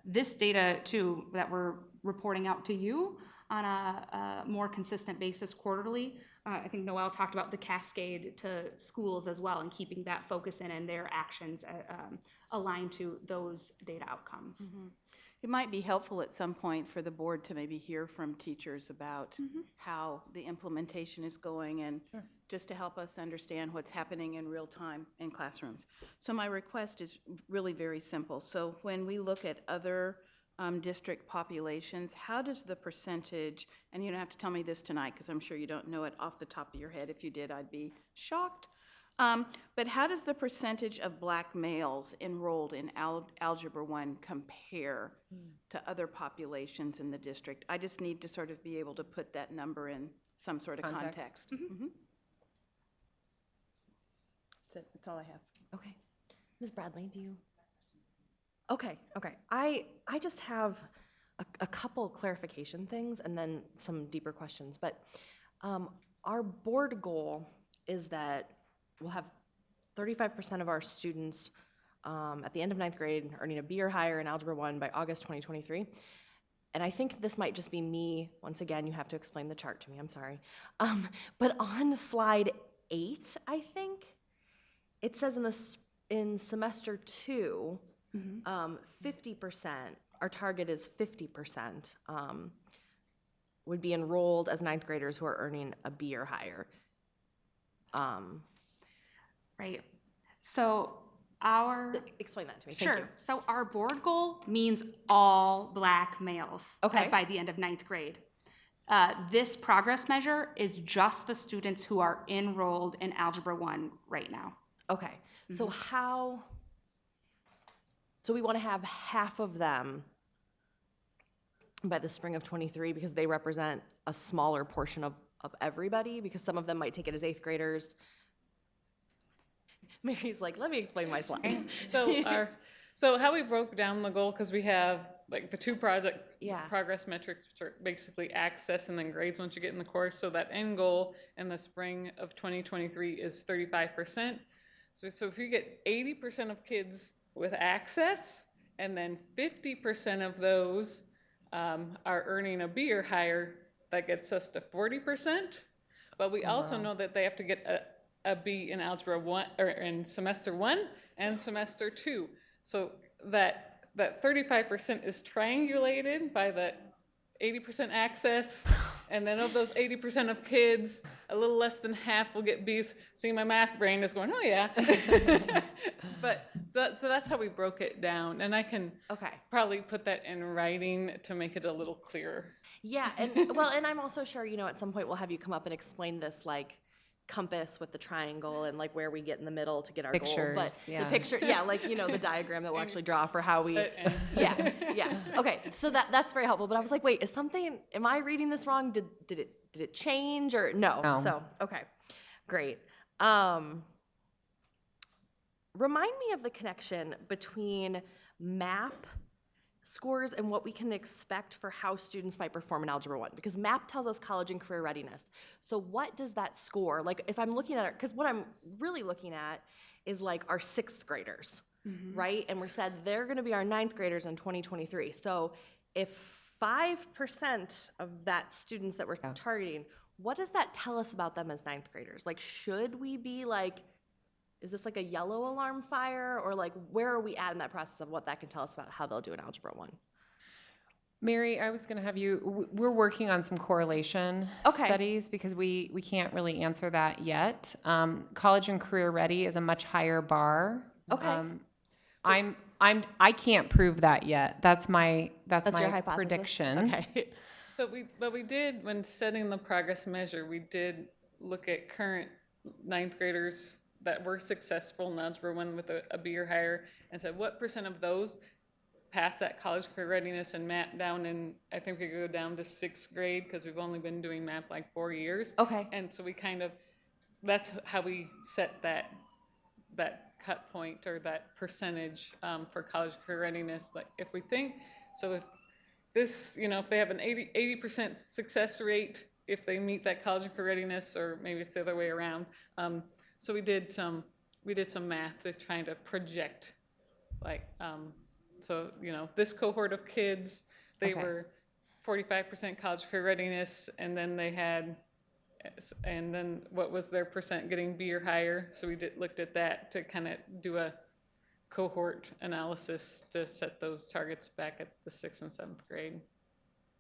this data too that we're reporting out to you on a more consistent basis quarterly. I think Noelle talked about the cascade to schools as well, and keeping that focus in and their actions aligned to those data outcomes. It might be helpful at some point for the board to maybe hear from teachers about how the implementation is going, and just to help us understand what's happening in real time in classrooms. So my request is really very simple. So when we look at other district populations, how does the percentage, and you don't have to tell me this tonight because I'm sure you don't know it off the top of your head. If you did, I'd be shocked. But how does the percentage of black males enrolled in Algebra 1 compare to other populations in the district? I just need to sort of be able to put that number in some sort of context. Mhm. That's all I have. Okay. Ms. Bradley, do you? Okay. I just have a couple clarification things and then some deeper questions. But our board goal is that we'll have 35% of our students at the end of ninth grade earning a B or higher in Algebra 1 by August 2023. And I think this might just be me. Once again, you have to explain the chart to me. I'm sorry. But on slide 8, I think, it says in semester 2, 50%, our target is 50%, would be enrolled as ninth graders who are earning a B or higher. Right. So our, Explain that to me, thank you. sure. So our board goal means all black males Okay. by the end of ninth grade. This progress measure is just the students who are enrolled in Algebra 1 right now. Okay, so so we want to have half of them by the spring of 23 because they represent a smaller portion of everybody, because some of them might take it as 8th graders. Mary's like, let me explain my slide. So how we broke down the goal, because we have like the two progress metrics, which are basically access and then grades once you get in the course. So that end goal in the spring of 2023 is 35%. So if you get 80% of kids with access, and then 50% of those are earning a B or higher, that gets us to 40%. But we also know that they have to get a B in Algebra 1, or in semester 1 and semester 2. So that 35% is triangulated by the 80% access, and then of those 80% of kids, a little less than half will get Bs. See, my math brain is going, oh yeah. So that's how we broke it down, and I can probably put that in writing to make it a little clearer. Yeah, and I'm also sure, at some point we'll have you come up and explain this, like, compass with the triangle and like where we get in the middle to get our goal. But the picture, like, the diagram that we'll actually draw for how we, Okay, so that's very helpful. But I was like, wait, am I reading this wrong? Did it change or no? So, okay, great. Remind me of the connection between MAP scores and what we can expect for how students might perform in Algebra 1, because MAP tells us college and career readiness. So what does that score, like if I'm looking at it, because what I'm really looking at is like our 6th graders, right? And we said they're gonna be our 9th graders in 2023. So if 5% of that students that we're targeting, what does that tell us about them as 9th graders? Like, should we be like, is this like a yellow alarm fire, or like where are we at in that process of what that can tell us about how they'll do in Algebra 1? Mary, I was going to have you, we're working on some correlation studies because we can't really answer that yet. College and career ready is a much higher bar. Okay. I can't prove that yet. That's my your hypothesis? prediction. Okay. But we did, when setting the progress measure, we did look at current 9th graders that were successful in Algebra 1 with a B or higher, and said what % of those pass that college career readiness and MAP down in, I think we go down to 6th grade, because we've only been doing MAP like 4 years. Okay. And so we that's how we set that cut point, or that percentage for college career readiness. Like if we think, so if this, if they have an 80% success rate, if they meet that college career readiness, or maybe it's the other way around. So we did some math to try to project, like, so, this cohort of kids, they were 45% college career readiness, and then what was their % getting B or higher? So we looked at that to kind of do a cohort analysis to set those targets back at the 6th and 7th grade.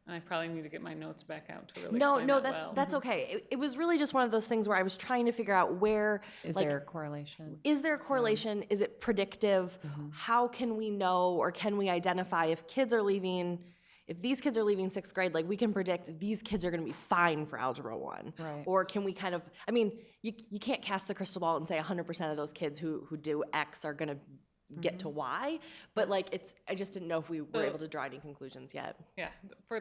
And I probably need to get my notes back out to really No, explain no, that well. that's okay. It was really just one of those things where I was trying to figure out where, Is like, there a correlation? is there a correlation? Is it predictive? How can we know, or can we identify if these kids are leaving sixth grade, like we can predict these kids are going to be fine for Algebra 1. Right. Or can we kind of, I mean, you can't cast the crystal ball and say 100% of those kids who do X are going to get to Y, but like I just didn't know if we were able to draw any conclusions yet. Yeah,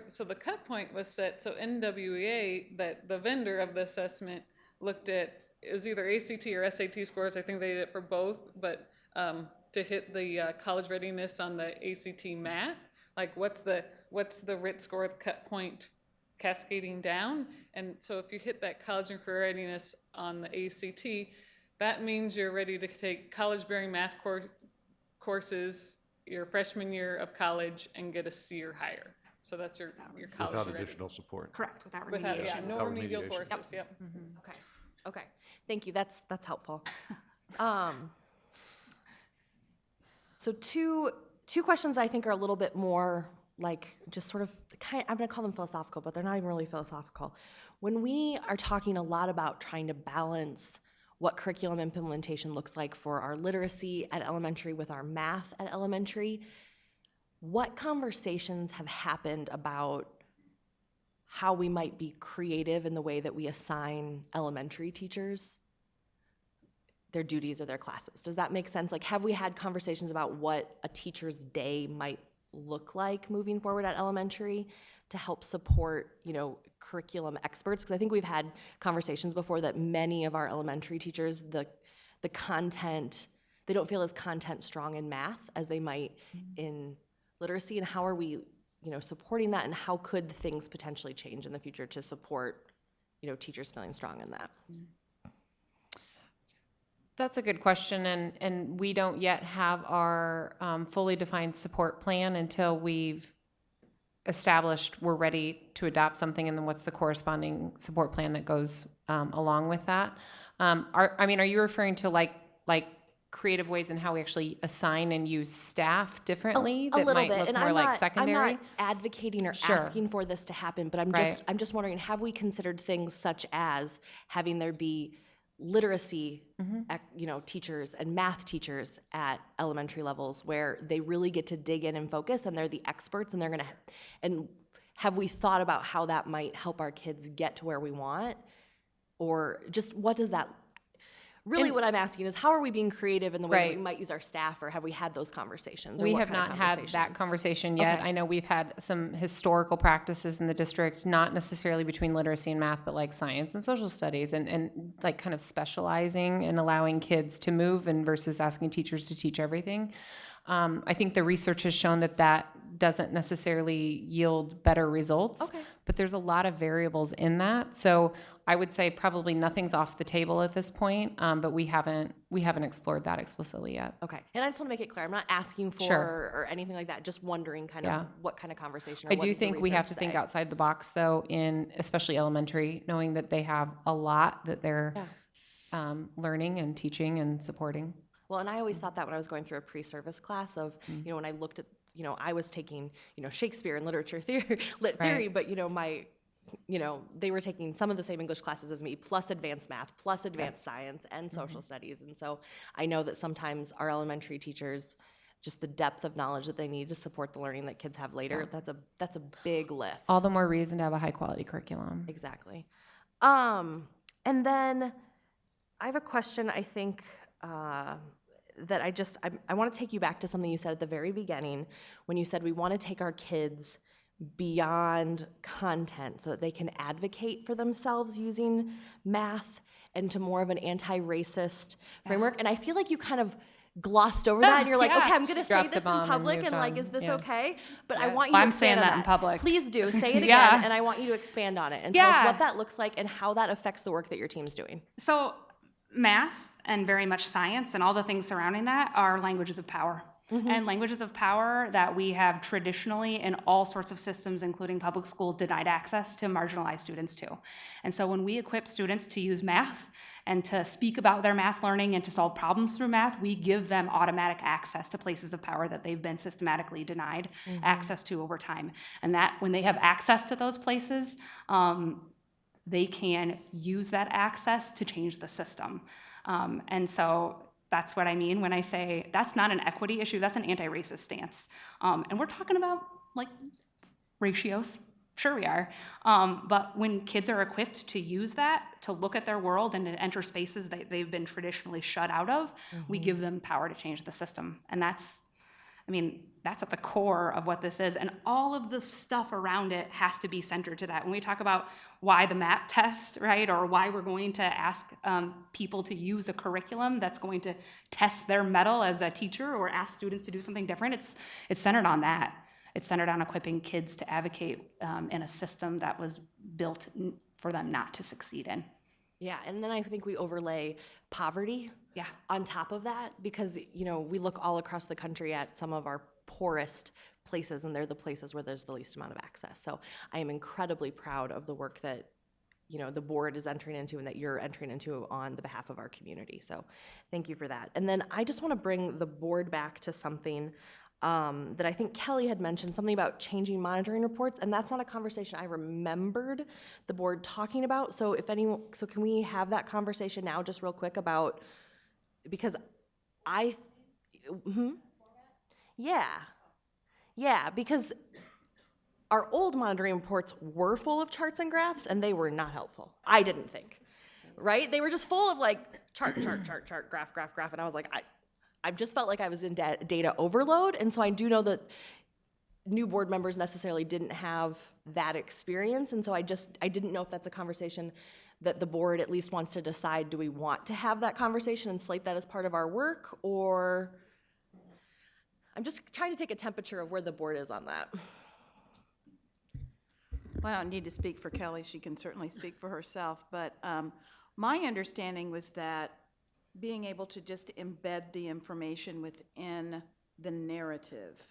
so the cut point was set, so NWEA, that the vendor of the assessment looked at, it was either ACT or SAT scores, I think they did it for both, but to hit the college readiness on the ACT math, like what's the RIT score, the cut point cascading down, and so if you hit that college and career readiness on the ACT, that means you're ready to take college-bearing math courses your freshman year of college and get a C or higher. So that's your college Without ready. additional support. Correct, without Without, remediation. yeah, no Without remedial remediation. courses, yep. Okay, thank you, that's helpful. So two questions I think are a little bit more like just sort of I'm gonna call them philosophical, but they're not even really philosophical. When we are talking a lot about trying to balance what curriculum implementation looks like for our literacy at elementary with our math at elementary, what conversations have happened about how we might be creative in the way that we assign elementary teachers their duties or their classes? Does that make sense? Like, have we had conversations about what a teacher's day might look like moving forward at elementary to help support, curriculum experts? Because I think we've had conversations before that many of our elementary teachers, the content, they don't feel as content strong in math as they might in literacy. And how are we, supporting that, and how could things potentially change in the future to support, teachers feeling strong in that? That's a good question, and we don't yet have our fully defined support plan until we've established we're ready to adopt something, and then what's the corresponding support plan that goes along with that. Are you referring to like creative ways in how we actually assign and use staff differently A that little might bit, look and more I'm like secondary? I'm not advocating or Sure. asking for this to happen, but Right. I'm just wondering, have we considered things such as having there be literacy, teachers and math teachers at elementary levels where they really get to dig in and focus, and they're the experts, and and have we thought about how that might help our kids get to where we want? Or just what does that, really what I'm asking is, how are we being creative in the way that Right. we might use our staff, or have we had those conversations? Or We what have kind of not had that conversations? conversation yet. Okay. I know we've had some historical practices in the district, not necessarily between literacy and math, but like science and social studies, and like kind of specializing and allowing kids to move and versus asking teachers to teach everything. I think the research has shown that doesn't necessarily yield better results, Okay. but there's a lot of variables in that. So I would say probably nothing's off the table at this point, but we haven't explored that explicitly yet. Okay, and I just want to make it clear, I'm not asking for Sure. or anything like that, just wondering kind Yeah. of what kind of conversation, or I what do does the think we have to research think say? outside the box, though, in especially elementary, knowing that they have a lot that they're learning and teaching and supporting. Well, and I always thought that when I was going through a pre-service class of, when I looked at, I was taking, Shakespeare and literature theory, lit theory, Right. but, they were taking some of the same English classes as me, plus advanced math, plus advanced science and social studies. And so I know that sometimes our elementary teachers, just the depth of knowledge that they need to support the learning that kids have later, that's a big lift. All the more reason to have a high-quality curriculum. Exactly. And then I have a question, I think, that I want to take you back to something you said at the very beginning, when you said we want to take our kids beyond content so that they can advocate for themselves using math and to more of an anti-racist framework. And I feel like you kind of glossed over that, and you're like, okay, I'm going to say Dropped a this in bomb and public, moved and like, on. is this Yeah. okay? But I want you Well, to I'm saying expand on that in public. Please do, say it again, Yeah. and I want you to expand on it and tell us Yeah. what that looks like and how that affects the work that your team's doing. So math and very much science and all the things surrounding that are languages of power. and languages of power that we have traditionally in all sorts of systems, including public schools, denied access to marginalized students to. And so when we equip students to use math and to speak about their math learning and to solve problems through math, we give them automatic access to places of power that they've been systematically denied access to over time. And that when they have access to those places, they can use that access to change the system. And so that's what I mean when I say that's not an equity issue, that's an anti-racist stance. And we're talking about like ratios. Sure we are. But when kids are equipped to use that, to look at their world and to enter spaces that they've been traditionally shut out of, we give them power to change the system. And that's at the core of what this is. And all of the stuff around it has to be centered to that. When we talk about why the MAP test, right, or why we're going to ask people to use a curriculum that's going to test their mettle as a teacher or ask students to do something different, it's centered on that. It's centered on equipping kids to advocate in a system that was built for them not to succeed in. Yeah, and then I think we overlay poverty on top of that because, we look all across the country at some of our poorest places, and they're the places where there's the least amount of access. So I am incredibly proud of the work that, the board is entering into and that you're entering into on the behalf of our community. So thank you for that. And then I just want to bring the board back to something that I think Kelly had mentioned, something about changing monitoring reports, and that's not a conversation I remembered the board talking about. So can we have that conversation now just real quick about, because because our old monitoring reports were full of charts and graphs, and they were not helpful. I didn't think, right? They were just full of like chart, graph, and I was like, I just felt like I was in data overload, and so I do know that new board members necessarily didn't have that experience, and so I didn't know if that's a conversation that the board at least wants to decide, do we want to have that conversation and slate that as part of our work, or I'm just trying to take a temperature of where the board is on that. Well, I don't need to speak for Kelly, she can certainly speak for herself, but my understanding was that being able to just embed the information within the narrative.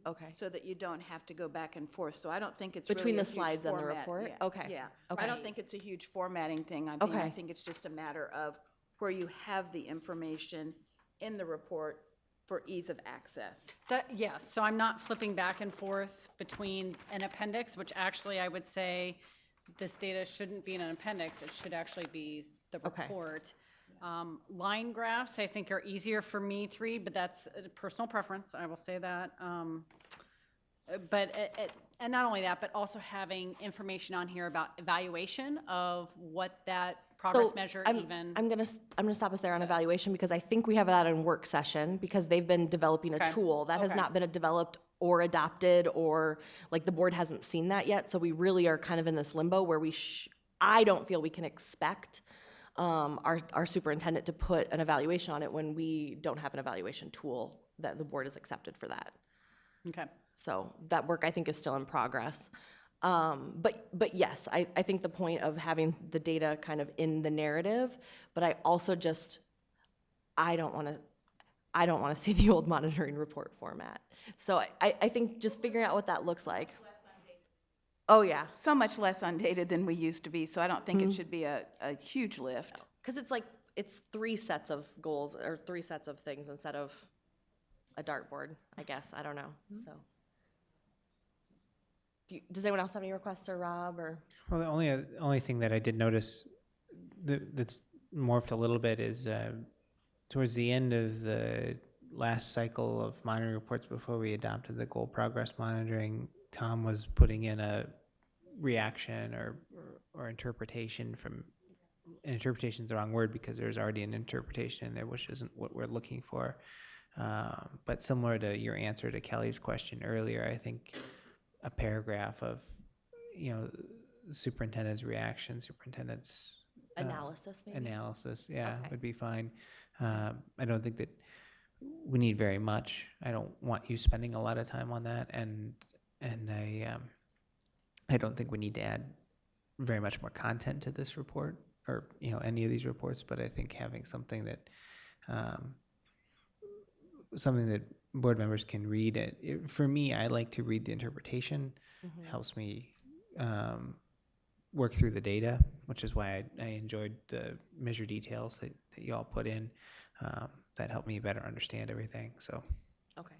Okay. So that you don't have to go back and forth. So I don't think it's Between really the slides and the report? Yeah. Okay. Yeah. Okay. I don't think it's a huge formatting thing. I think it's just a matter of where you have the information in the report for ease of access. Yes, so I'm not flipping back and forth between an appendix, which actually I would say this data shouldn't be in an appendix. It should actually be the report. Line graphs, I think, are easier for me to read, but that's a personal preference, I will say that. And not only that, but also having information on here about evaluation of what that progress measure even. I'm gonna stop us there on evaluation because I think we have that in work session because they've been developing a tool that has not been developed or adopted, or like the board hasn't seen that yet. So we really are kind of in this limbo where I don't feel we can expect our superintendent to put an evaluation on it when we don't have an evaluation tool that the board has accepted for that. Okay. So that work I think is still in progress. But yes, I think the point of having the data kind of in the narrative, but I also I don't want to see the old monitoring report format. So I think just figuring out what that looks like. Oh, yeah. So much less undated than we used to be, so I don't think it should be a huge lift. Because it's 3 sets of goals or 3 sets of things instead of a dartboard, I guess. I don't know. So, does anyone else have any requests, or Rob, or? Well, the only thing that I did notice that's morphed a little bit is towards the end of the last cycle of monitoring reports before we adopted the goal progress monitoring, Tom was putting in a reaction or interpretation from, interpretation is the wrong word because there's already an interpretation in there, which isn't what we're looking for. But similar to your answer to Kelly's question earlier, I think a paragraph of, superintendent's reaction, superintendent's Analysis, maybe? Analysis, would be fine. I don't think that we need very much. I don't want you spending a lot of time on that, and I don't think we need to add very much more content to this report or any of these reports. But I think having something that something that board members can read. For me, I like to read the interpretation. Helps me work through the data, which is why I enjoyed the measure details that you all put in. That helped me better understand everything. So. Okay.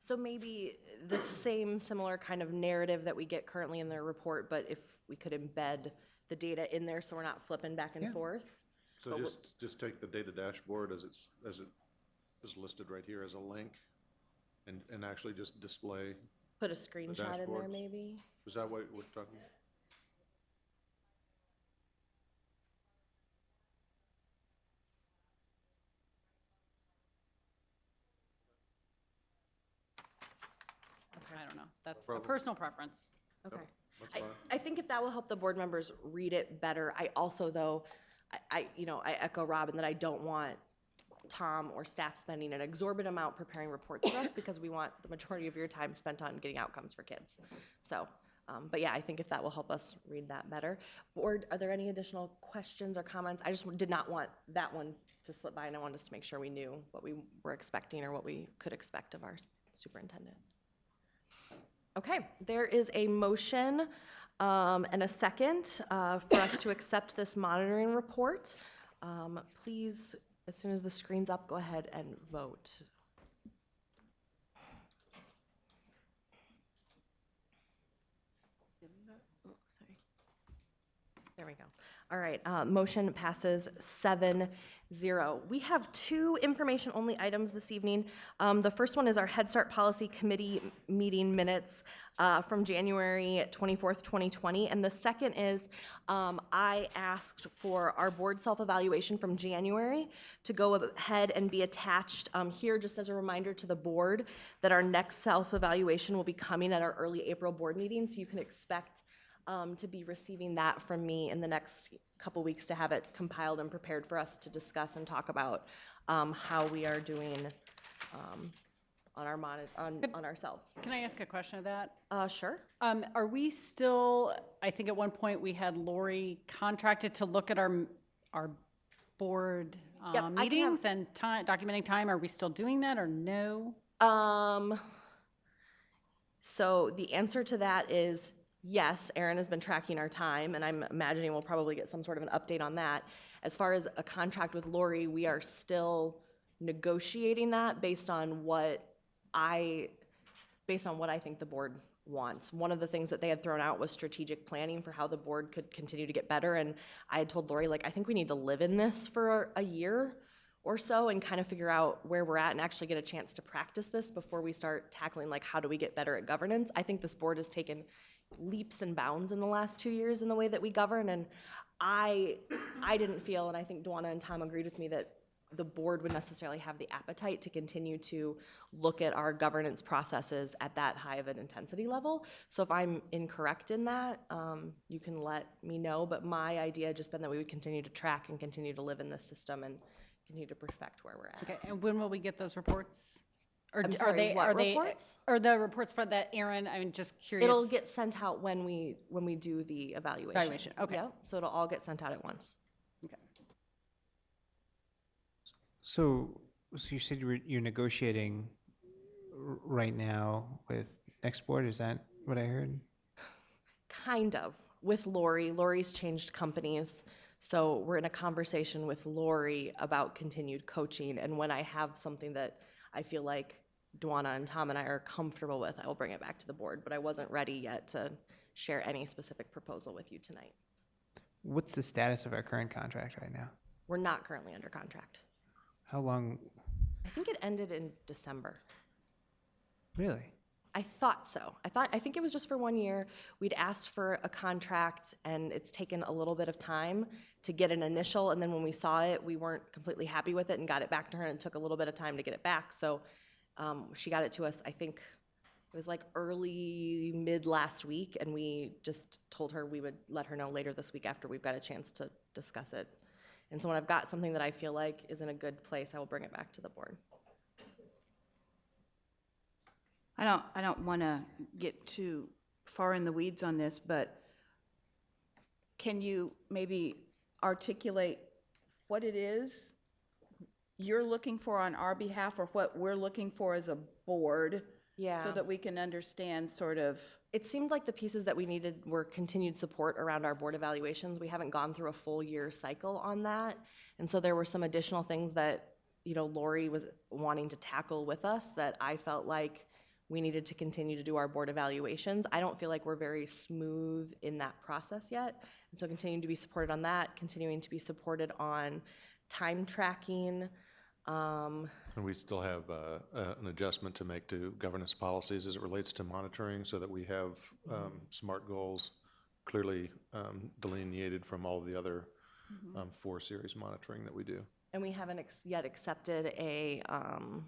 So maybe the same similar kind of narrative that we get currently in the report, but if we could embed the data in there so we're not flipping back and forth. So just take the data dashboard as it is listed right here as a link and actually just display. Put a screenshot in there dashboards. maybe. Is that what we're talking about? I don't know. That's a problem. personal preference. Okay. That's fine. I think if that will help the board members read it better, I also though, I echo Robin that I don't want Tom or staff spending an exorbitant amount preparing reports for us because we want the majority of your time spent on getting outcomes for kids. So, but yeah, I think if that will help us read that better. Board, are there any additional questions or comments? I just did not want that one to slip by and I wanted us to make sure we knew what we were expecting or what we could expect of our superintendent. Okay, there is a motion and a second for us to accept this monitoring report. Please, as soon as the screen's up, go ahead and vote. Oh, sorry. There we go. All right, motion passes 7-0. We have two information-only items this evening. The first one is our Head Start Policy Committee meeting minutes from January 24th, 2020. And the second is I asked for our board self-evaluation from January to go ahead and be attached here just as a reminder to the board that our next self-evaluation will be coming at our early April board meeting. So you can expect to be receiving that from me in the next couple weeks to have it compiled and prepared for us to discuss and talk about how we are doing on ourselves. Can I ask a question of that? Sure. Are we still, I think at one point we had Lori contracted to look at our board Yep, I can meetings and time, documenting time. Are we still doing that or no? So the answer to that is yes, Erin has been tracking our time, and I'm imagining we'll probably get some sort of an update on that. As far as a contract with Lori, we are still negotiating that based on what I think the board wants. One of the things that they had thrown out was strategic planning for how the board could continue to get better, and I had told Lori, like, I think we need to live in this for a year or so and kind of figure out where we're at and actually get a chance to practice this before we start tackling, like, how do we get better at governance. I think this board has taken leaps and bounds in the last 2 years in the way that we govern, and I didn't feel, and I think Dwana and Tom agreed with me, that the board would necessarily have the appetite to continue to look at our governance processes at that high of an intensity level. So if I'm incorrect in that, you can let me know, but my idea had just been that we would continue to track and continue to live in this system and continue to perfect where we're at. Okay, and when will we get those reports? Or I'm sorry, what reports? Or the reports for that, Erin? I'm just curious. It'll get sent out when we do the evaluation. Evaluation, okay. Yep, so it'll all get sent out at once. Okay. So you said you're negotiating right now with next board. Is that what I heard? Kind of, with Lori. Lori's changed companies, so we're in a conversation with Lori about continued coaching, and when I have something that I feel like Dwana and Tom and I are comfortable with, I will bring it back to the board, but I wasn't ready yet to share any specific proposal with you tonight. What's the status of our current contract right now? We're not currently under contract. How long? I think it ended in December. Really? I thought so. I think it was just for 1 year. We'd asked for a contract, and it's taken a little bit of time to get an initial, and then when we saw it, we weren't completely happy with it and got it back to her, and it took a little bit of time to get it back. So she got it to us, I think it was like mid last week, and we just told her we would let her know later this week after we've got a chance to discuss it. And so when I've got something that I feel like is in a good place, I will bring it back to the board. I don't want to get too far in the weeds on this, but can you maybe articulate what it is you're looking for on our behalf or what we're looking for as a board? Yeah. So that we can understand sort of, It seemed like the pieces that we needed were continued support around our board evaluations. We haven't gone through a full year cycle on that. And so there were some additional things that, Lori was wanting to tackle with us that I felt like we needed to continue to do our board evaluations. I don't feel like we're very smooth in that process yet. And so continuing to be supported on that, continuing to be supported on time tracking. And we still have an adjustment to make to governance policies as it relates to monitoring so that we have SMART goals clearly delineated from all the other 4 series monitoring that we do. And we haven't yet accepted an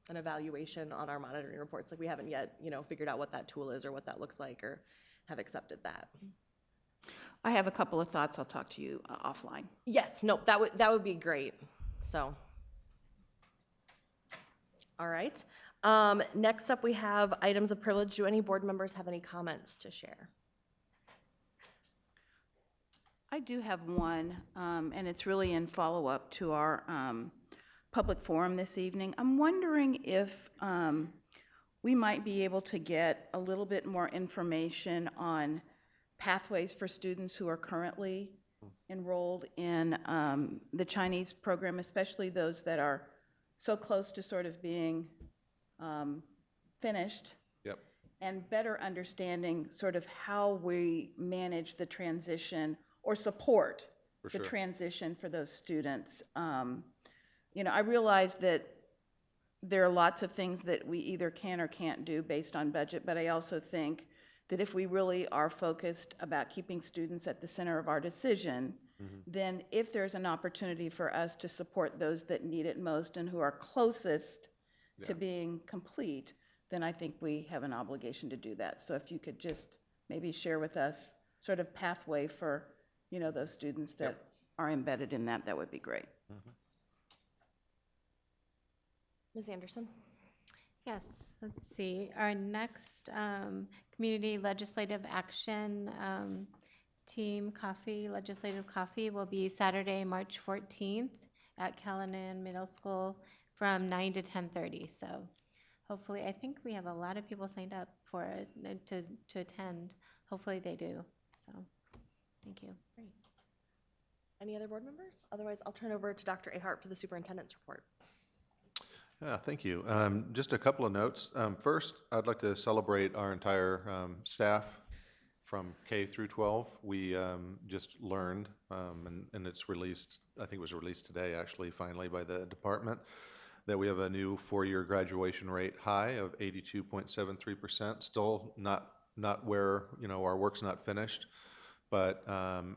evaluation on our monitoring reports. Like we haven't yet, figured out what that tool is or what that looks like or have accepted that. I have a couple of thoughts. I'll talk to you offline. Yes, no, that would be great. So, all right. Next up, we have items of privilege. Do any board members have any comments to share? I do have one, and it's really in follow-up to our public forum this evening. I'm wondering if we might be able to get a little bit more information on pathways for students who are currently enrolled in the Chinese program, especially those that are so close to sort of being finished. Yep. And better understanding sort of how we manage the transition or support the transition for those students. I realize that there are lots of things that we either can or can't do based on budget, but I also think that if we really are focused about keeping students at the center of our decision, then if there's an opportunity for us to support those that need it most and who are closest to being complete, then I think we have an obligation to do that. So if you could just maybe share with us sort of pathway for, those students that are embedded in that, that would be great. Ms. Anderson? Yes, let's see. Our next Community Legislative Action Team Legislative Coffee will be Saturday, March 14th at Callanan Middle School from 9 to 10:30. So hopefully, I think we have a lot of people signed up for it to attend. Hopefully they do. So thank you. Great. Any other board members? Otherwise, I'll turn over to Dr. Ahart for the superintendent's report. Yeah, thank you. Just a couple of notes. First, I'd like to celebrate our entire staff from K through 12. We just learned, and it's released, I think it was released today actually, finally by the department, that we have a new 4-year graduation rate high of 82.73%. Still not where, our work's not finished, but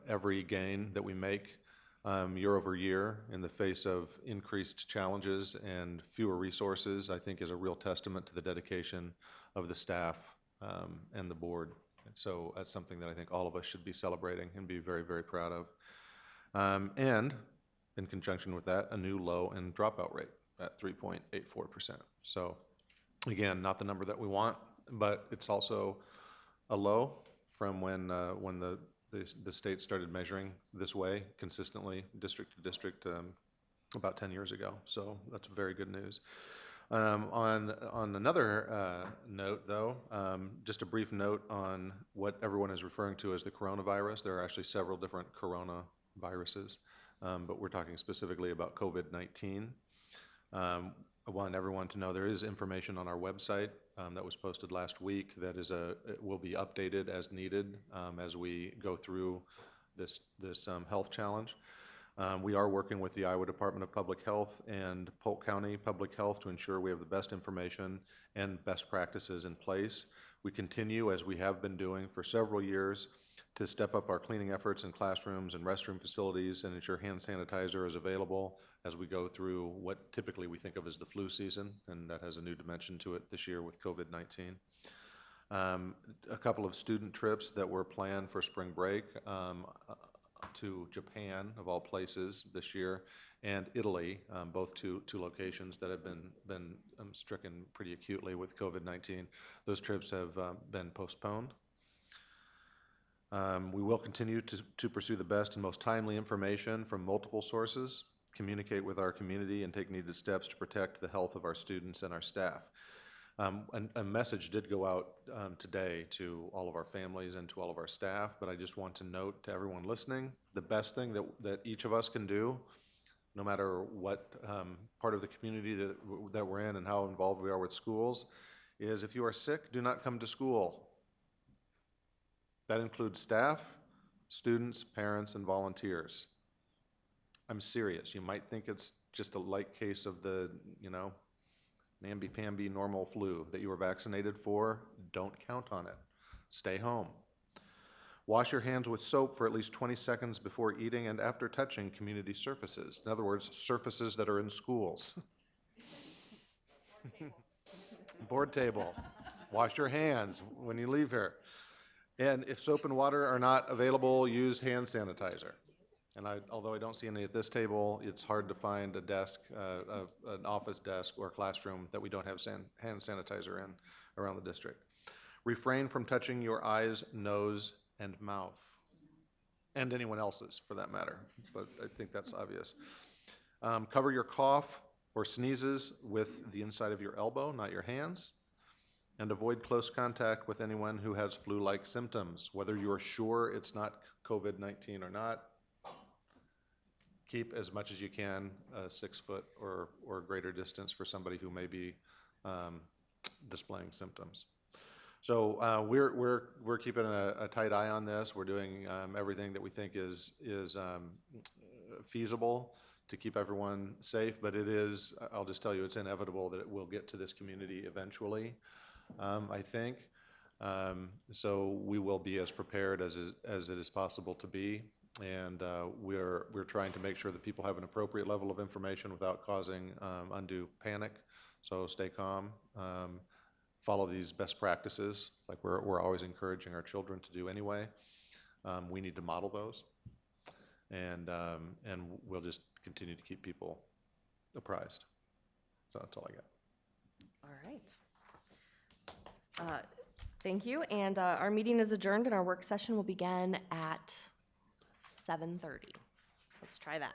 every gain that we make year over year in the face of increased challenges and fewer resources, I think is a real testament to the dedication of the staff and the board. And so that's something that I think all of us should be celebrating and be very, very proud of. And in conjunction with that, a new low end dropout rate at 3.84%. So again, not the number that we want, but it's also a low from when the state started measuring this way consistently, district to district, about 10 years ago. So that's very good news. On another note, though, just a brief note on what everyone is referring to as the coronavirus. There are actually several different coronaviruses, but we're talking specifically about COVID-19. I want everyone to know there is information on our website that was posted last week that it will be updated as needed as we go through this health challenge. We are working with the Iowa Department of Public Health and Polk County Public Health to ensure we have the best information and best practices in place. We continue, as we have been doing for several years, to step up our cleaning efforts in classrooms and restroom facilities and ensure hand sanitizer is available as we go through what typically we think of as the flu season, and that has a new dimension to it this year with COVID-19. A couple of student trips that were planned for spring break to Japan, of all places, this year, and Italy, both two locations that have been stricken pretty acutely with COVID-19. Those trips have been postponed. We will continue to pursue the best and most timely information from multiple sources communicate with our community, and take needed steps to protect the health of our students and our staff. A message did go out today to all of our families and to all of our staff, but I just want to note to everyone listening, the best thing that each of us can do, no matter what part of the community that we're in and how involved we are with schools, is if you are sick, do not come to school. That includes staff, students, parents, and volunteers. I'm serious. You might think it's just a light case of the, namby-pamby normal flu that you were vaccinated for. Don't count on it. Stay home. Wash your hands with soap for at least 20 seconds before eating and after touching community surfaces. In other words, surfaces that are in schools. Board table. Wash your hands when you leave here. And if soap and water are not available, use hand sanitizer. And although I don't see any at this table, it's hard to find a desk, an office desk or classroom that we don't have hand sanitizer in around the district. Refrain from touching your eyes, nose, and mouth, and anyone else's for that matter, but I think that's obvious. Cover your cough or sneezes with the inside of your elbow, not your hands, and avoid close contact with anyone who has flu-like symptoms. Whether you're sure it's not COVID-19 or not, keep as much as you can 6 foot or greater distance for somebody who may be displaying symptoms. So we're keeping a tight eye on this. We're doing everything that we think is feasible to keep everyone safe, but it is, I'll just tell you, it's inevitable that it will get to this community eventually, I think. So we will be as prepared as it is possible to be. And we're trying to make sure that people have an appropriate level of information without causing undue panic. So stay calm, follow these best practices, like we're always encouraging our children to do anyway. We need to model those, and we'll just continue to keep people apprised. So that's all I got. All right. Thank you. And our meeting is adjourned, and our work session will begin at 7:30. Let's try that.